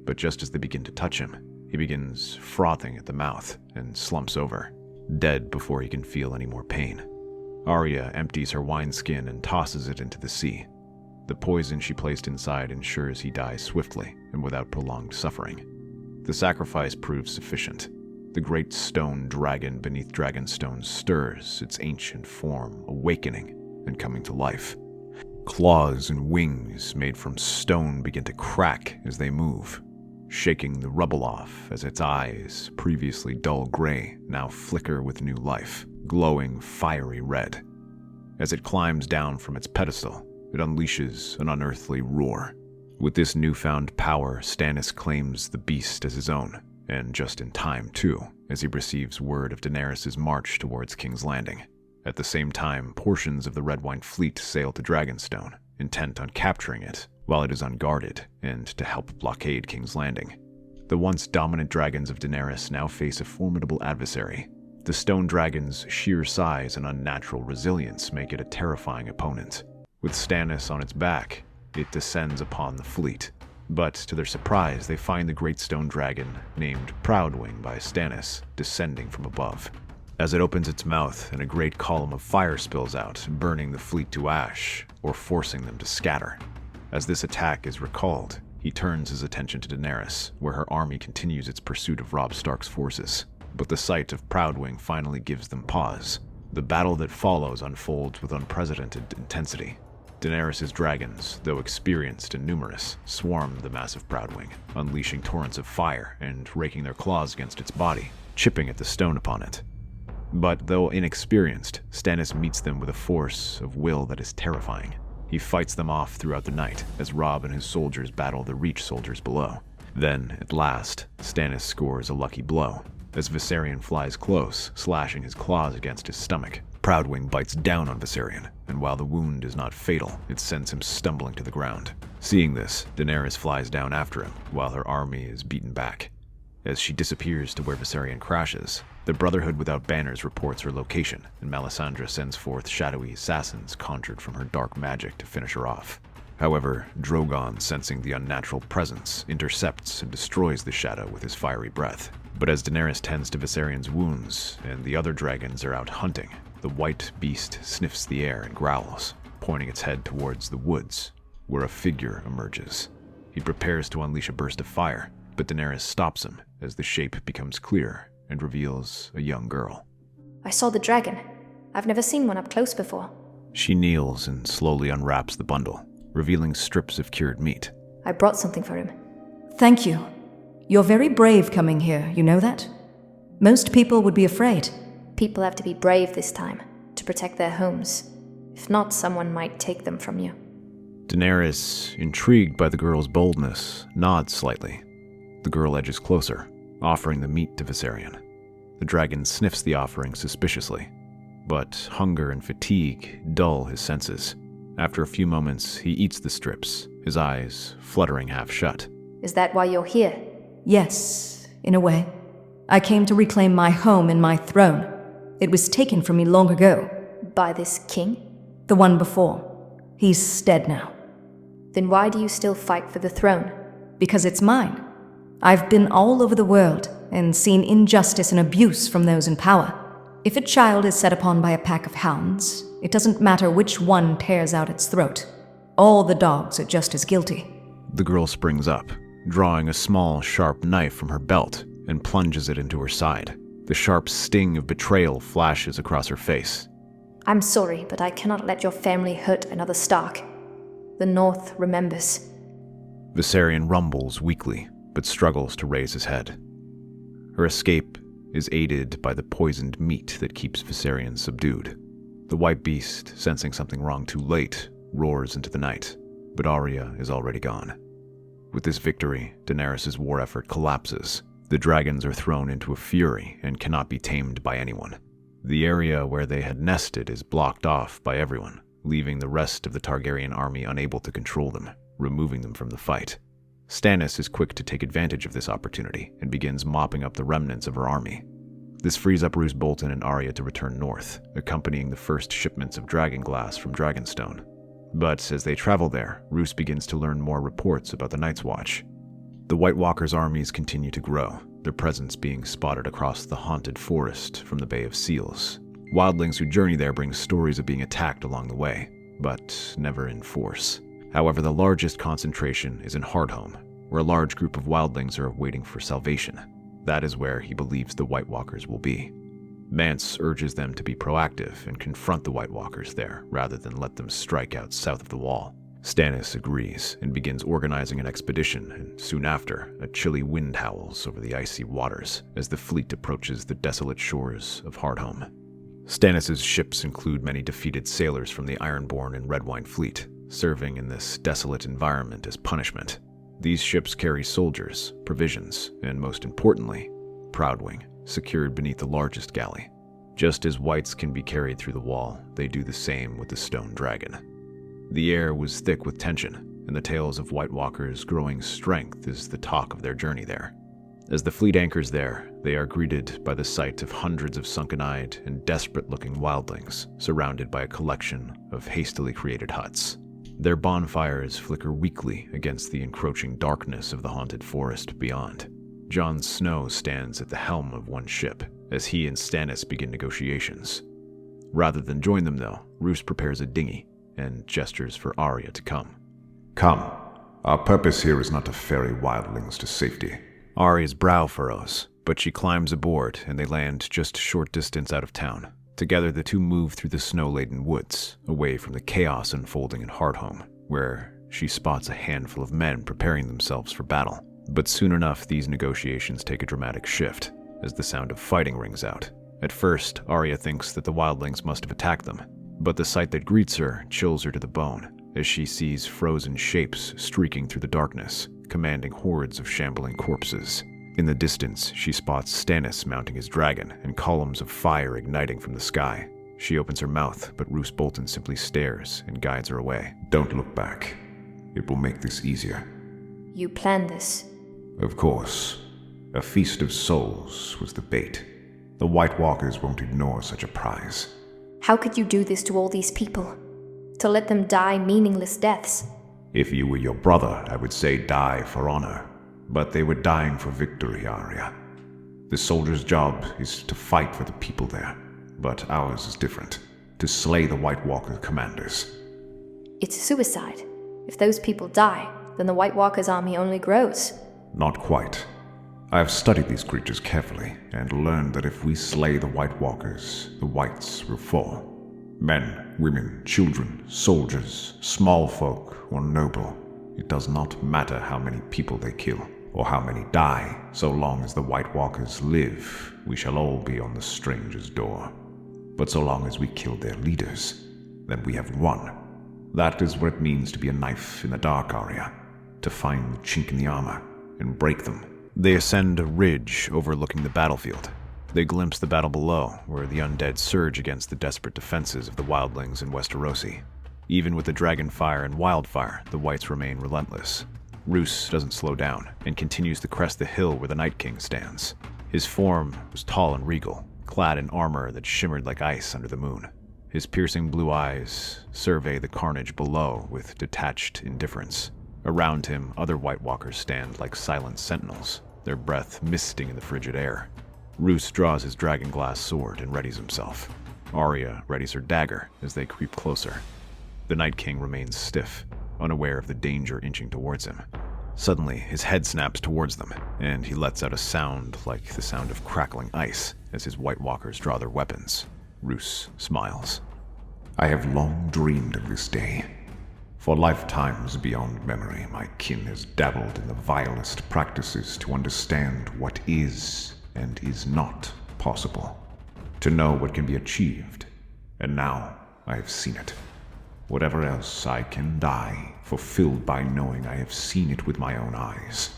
But just as they begin to touch him, he begins frothing at the mouth and slumps over, dead before he can feel any more pain. Arya empties her wineskin and tosses it into the sea. The poison she placed inside ensures he dies swiftly and without prolonged suffering. The sacrifice proves sufficient. The great stone dragon beneath Dragonstone stirs its ancient form, awakening and coming to life. Claws and wings made from stone begin to crack as they move, shaking the rubble off as its eyes, previously dull gray, now flicker with new life, glowing fiery red. As it climbs down from its pedestal, it unleashes an unearthly roar. With this newfound power, Stannis claims the beast as his own, and just in time, too, as he receives word of Daenerys' march towards King's Landing. At the same time, portions of the Red Wine fleet sail to Dragonstone, intent on capturing it, while it is unguarded, and to help blockade King's Landing. The once dominant dragons of Daenerys now face a formidable adversary. The stone dragon's sheer size and unnatural resilience make it a terrifying opponent. With Stannis on its back, it descends upon the fleet. But to their surprise, they find the great stone dragon, named Proudwing by Stannis, descending from above. as it opens its mouth and a great column of fire spills out, burning the fleet to ash or forcing them to scatter. As this attack is recalled, he turns his attention to Daenerys, where her army continues its pursuit of Robb Stark's forces. But the sight of Proudwing finally gives them pause. The battle that follows unfolds with unprecedented intensity. Daenerys' dragons, though experienced and numerous, swarm the massive Proudwing, unleashing torrents of fire and raking their claws against its body, chipping at the stone upon it. But though inexperienced, Stannis meets them with a force of will that is terrifying. He fights them off throughout the night as Robb and his soldiers battle the Reach soldiers below. Then, at last, Stannis scores a lucky blow, as Viserion flies close, slashing his claws against his stomach. Proudwing bites down on Viserion, and while the wound is not fatal, it sends him stumbling to the ground. Seeing this, Daenerys flies down after him, while her army is beaten back. As she disappears to where Viserion crashes, the Brotherhood Without Banners reports her location, and Melisandre sends forth shadowy assassins conjured from her dark magic to finish her off. However, Drogon, sensing the unnatural presence, intercepts and destroys the shadow with his fiery breath. But as Daenerys tends to Viserion's wounds, and the other dragons are out hunting, the white beast sniffs the air and growls, pointing its head towards the woods, where a figure emerges. He prepares to unleash a burst of fire, but Daenerys stops him as the shape becomes clear and reveals a young girl. I saw the dragon. I've never seen one up close before. She kneels and slowly unwraps the bundle, revealing strips of cured meat. I brought something for him. Thank you. You're very brave coming here, you know that? Most people would be afraid. People have to be brave this time, to protect their homes. If not, someone might take them from you. Daenerys, intrigued by the girl's boldness, nods slightly. The girl edges closer, offering the meat to Viserion. The dragon sniffs the offering suspiciously, but hunger and fatigue dull his senses. After a few moments, he eats the strips, his eyes fluttering half shut. Is that why you're here? Yes, in a way. I came to reclaim my home and my throne. It was taken from me long ago. By this king? The one before. He's dead now. Then why do you still fight for the throne? Because it's mine. I've been all over the world and seen injustice and abuse from those in power. If a child is set upon by a pack of hounds, it doesn't matter which one tears out its throat. All the dogs are just as guilty. The girl springs up, drawing a small, sharp knife from her belt and plunges it into her side. The sharp sting of betrayal flashes across her face. I'm sorry, but I cannot let your family hurt another Stark. The North remembers. Viserion rumbles weakly, but struggles to raise his head. Her escape is aided by the poisoned meat that keeps Viserion subdued. The white beast, sensing something wrong too late, roars into the night, but Arya is already gone. With this victory, Daenerys' war effort collapses. The dragons are thrown into a fury and cannot be tamed by anyone. The area where they had nested is blocked off by everyone, leaving the rest of the Targaryen army unable to control them, removing them from the fight. Stannis is quick to take advantage of this opportunity and begins mopping up the remnants of her army. This frees up Roose Bolton and Arya to return north, accompanying the first shipments of dragonglass from Dragonstone. But as they travel there, Roose begins to learn more reports about the Night's Watch. The White Walkers' armies continue to grow, their presence being spotted across the haunted forest from the Bay of Seals. Wildlings who journey there bring stories of being attacked along the way, but never in force. However, the largest concentration is in Hardhome, where a large group of wildlings are waiting for salvation. That is where he believes the White Walkers will be. Mance urges them to be proactive and confront the White Walkers there, rather than let them strike out south of the Wall. Stannis agrees and begins organizing an expedition, and soon after, a chilly wind howls over the icy waters as the fleet approaches the desolate shores of Hardhome. Stannis' ships include many defeated sailors from the Ironborn and Redwine fleet, serving in this desolate environment as punishment. These ships carry soldiers, provisions, and most importantly, Proudwing, secured beneath the largest galley. Just as whites can be carried through the wall, they do the same with the stone dragon. The air was thick with tension, and the tales of White Walkers' growing strength is the talk of their journey there. As the fleet anchors there, they are greeted by the sight of hundreds of sunken-eyed and desperate-looking wildlings, surrounded by a collection of hastily created huts. Their bonfires flicker weakly against the encroaching darkness of the haunted forest beyond. Jon Snow stands at the helm of one ship, as he and Stannis begin negotiations. Rather than join them, though, Roose prepares a dinghy and gestures for Arya to come. Come. Our purpose here is not to ferry wildlings to safety. Arya's brow furrows, but she climbs aboard and they land just a short distance out of town. Together, the two move through the snow-laden woods, away from the chaos unfolding in Hardhome, where she spots a handful of men preparing themselves for battle. But soon enough, these negotiations take a dramatic shift, as the sound of fighting rings out. At first, Arya thinks that the wildlings must have attacked them, but the sight that greets her chills her to the bone, as she sees frozen shapes streaking through the darkness, commanding hordes of shambling corpses. In the distance, she spots Stannis mounting his dragon and columns of fire igniting from the sky. She opens her mouth, but Roose Bolton simply stares and guides her away. Don't look back. It will make this easier. You planned this. Of course. A feast of souls was the bait. The White Walkers won't ignore such a prize. How could you do this to all these people? To let them die meaningless deaths? If you were your brother, I would say die for honor. But they were dying for victory, Arya. The soldier's job is to fight for the people there, but ours is different. To slay the White Walker commanders. It's suicide. If those people die, then the White Walker's army only grows. Not quite. I have studied these creatures carefully, and learned that if we slay the White Walkers, the Whites will fall. Men, women, children, soldiers, small folk, or noble. It does not matter how many people they kill, or how many die, so long as the White Walkers live, we shall all be on the stranger's door. But so long as we kill their leaders, then we have won. That is what it means to be a knife in the dark, Arya. To find the chink in the armor, and break them. They ascend a ridge overlooking the battlefield. They glimpse the battle below, where the undead surge against the desperate defenses of the wildlings in Westerosi. Even with the dragonfire and wildfire, the Whites remain relentless. Roose doesn't slow down, and continues to crest the hill where the Night King stands. His form was tall and regal, clad in armor that shimmered like ice under the moon. His piercing blue eyes survey the carnage below with detached indifference. Around him, other White Walkers stand like silent sentinels, their breath misting in the frigid air. Roose draws his dragonglass sword and readies himself. Arya readies her dagger as they creep closer. The Night King remains stiff, unaware of the danger inching towards him. Suddenly, his head snaps towards them, and he lets out a sound like the sound of crackling ice as his White Walkers draw their weapons. Roose smiles. I have long dreamed of this day. For lifetimes beyond memory, my kin has dabbled in the vilest practices to understand what is and is not possible. To know what can be achieved. And now I have seen it. Whatever else, I can die, fulfilled by knowing I have seen it with my own eyes.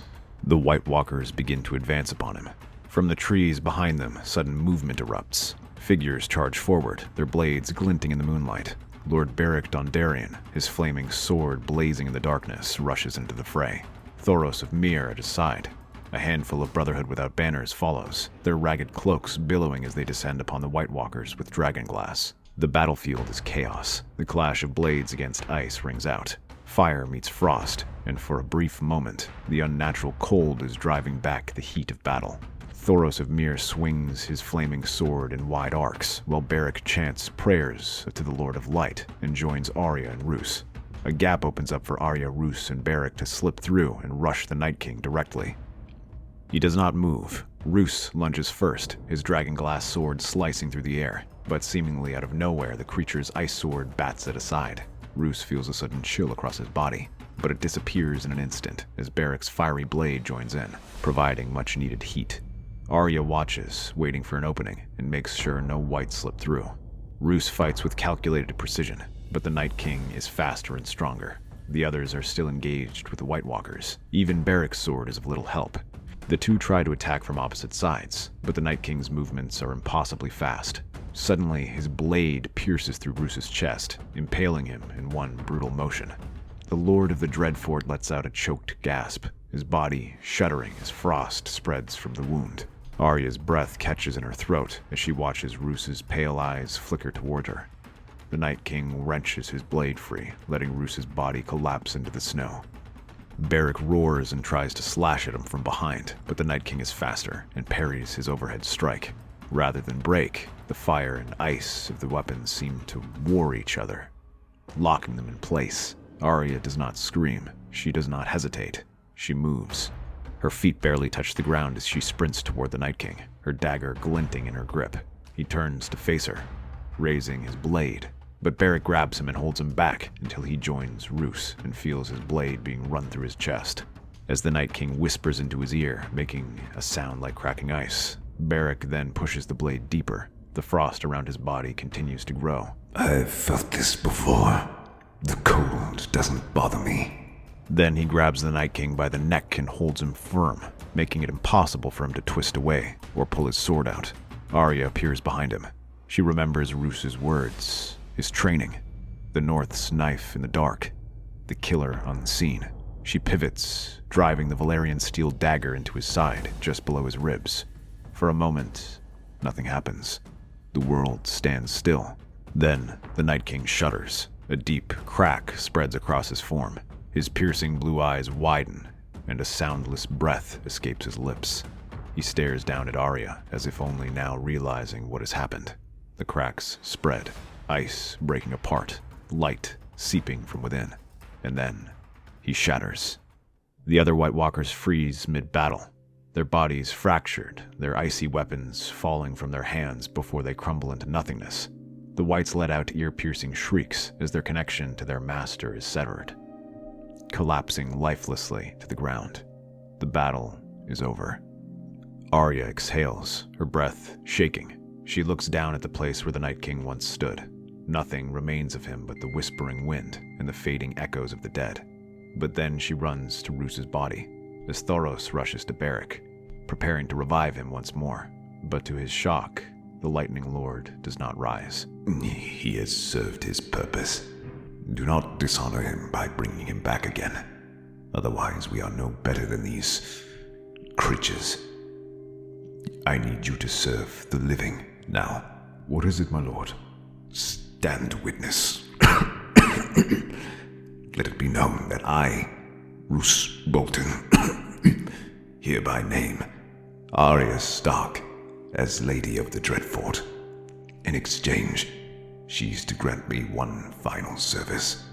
The White Walkers begin to advance upon him. From the trees behind them, sudden movement erupts. Figures charge forward, their blades glinting in the moonlight. Lord Beric Dondarrion, his flaming sword blazing in the darkness, rushes into the fray. Thoros of Myr at his side. A handful of Brotherhood without banners follows, their ragged cloaks billowing as they descend upon the White Walkers with dragonglass. The battlefield is chaos. The clash of blades against ice rings out. Fire meets frost, and for a brief moment, the unnatural cold is driving back the heat of battle. Thoros of Myr swings his flaming sword in wide arcs, while Beric chants prayers to the Lord of Light and joins Arya and Roose. A gap opens up for Arya, Roose, and Beric to slip through and rush the Night King directly. He does not move. Roose lunges first, his dragonglass sword slicing through the air, but seemingly out of nowhere, the creature's ice sword bats it aside. Roose feels a sudden chill across his body, but it disappears in an instant as Beric's fiery blade joins in, providing much-needed heat. Arya watches, waiting for an opening, and makes sure no whites slip through. Roose fights with calculated precision, but the Night King is faster and stronger. The others are still engaged with the White Walkers. Even Beric's sword is of little help. The two try to attack from opposite sides, but the Night King's movements are impossibly fast. Suddenly, his blade pierces through Roose's chest, impaling him in one brutal motion. The Lord of the Dreadfort lets out a choked gasp, his body shuddering as frost spreads from the wound. Arya's breath catches in her throat as she watches Roose's pale eyes flicker toward her. The Night King wrenches his blade free, letting Roose's body collapse into the snow. Beric roars and tries to slash at him from behind, but the Night King is faster and parries his overhead strike. Rather than break, the fire and ice of the weapons seem to war each other, locking them in place. Arya does not scream. She does not hesitate. She moves. Her feet barely touch the ground as she sprints toward the Night King, her dagger glinting in her grip. He turns to face her, raising his blade, but Beric grabs him and holds him back until he joins Roose and feels his blade being run through his chest. As the Night King whispers into his ear, making a sound like cracking ice, Beric then pushes the blade deeper. The frost around his body continues to grow. I've felt this before. The cold doesn't bother me. Then he grabs the Night King by the neck and holds him firm, making it impossible for him to twist away or pull his sword out. Arya appears behind him. She remembers Roose's words, his training, the North's knife in the dark, the killer unseen. She pivots, driving the Valyrian steel dagger into his side, just below his ribs. For a moment, nothing happens. The world stands still. Then, the Night King shudders. A deep crack spreads across his form. His piercing blue eyes widen, and a soundless breath escapes his lips. He stares down at Arya, as if only now realizing what has happened. The cracks spread, ice breaking apart, light seeping from within. And then, he shatters. The other White Walkers freeze mid-battle, their bodies fractured, their icy weapons falling from their hands before they crumble into nothingness. The Whites let out ear-piercing shrieks as their connection to their master is severed, collapsing lifelessly to the ground. The battle is over. Arya exhales, her breath shaking. She looks down at the place where the Night King once stood. Nothing remains of him but the whispering wind and the fading echoes of the dead. But then she runs to Roose's body, as Thoros rushes to Beric, preparing to revive him once more. But to his shock, the Lightning Lord does not rise. He has served his purpose. Do not dishonor him by bringing him back again. Otherwise, we are no better than these creatures. I need you to serve the living now. What is it, my lord? Stand witness. Let it be known that I, Roose Bolton, hereby name Arya Stark as Lady of the Dreadfort. In exchange, she is to grant me one final service.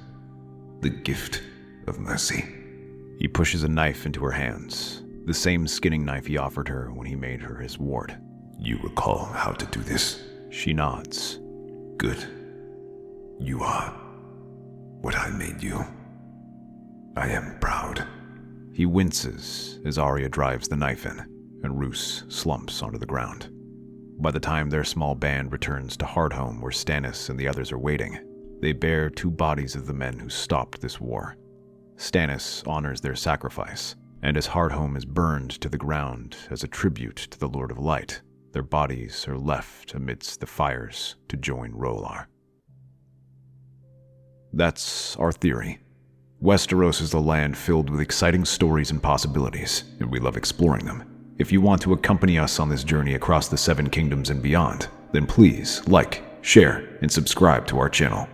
The gift of mercy. He pushes a knife into her hands, the same skinning knife he offered her when he made her his ward. You recall how to do this? She nods. Good. You are what I made you. I am proud. He winces as Arya drives the knife in, and Roose slumps onto the ground. By the time their small band returns to Hardhome, where Stannis and the others are waiting, they bear two bodies of the men who stopped this war. Stannis honors their sacrifice, and as Hardhome is burned to the ground as a tribute to the Lord of Light, their bodies are left amidst the fires to join R'hllor. That's our theory. Westeros is a land filled with exciting stories and possibilities, and we love exploring them. If you want to accompany us on this journey across the Seven Kingdoms and beyond, then please like, share, and subscribe to our channel.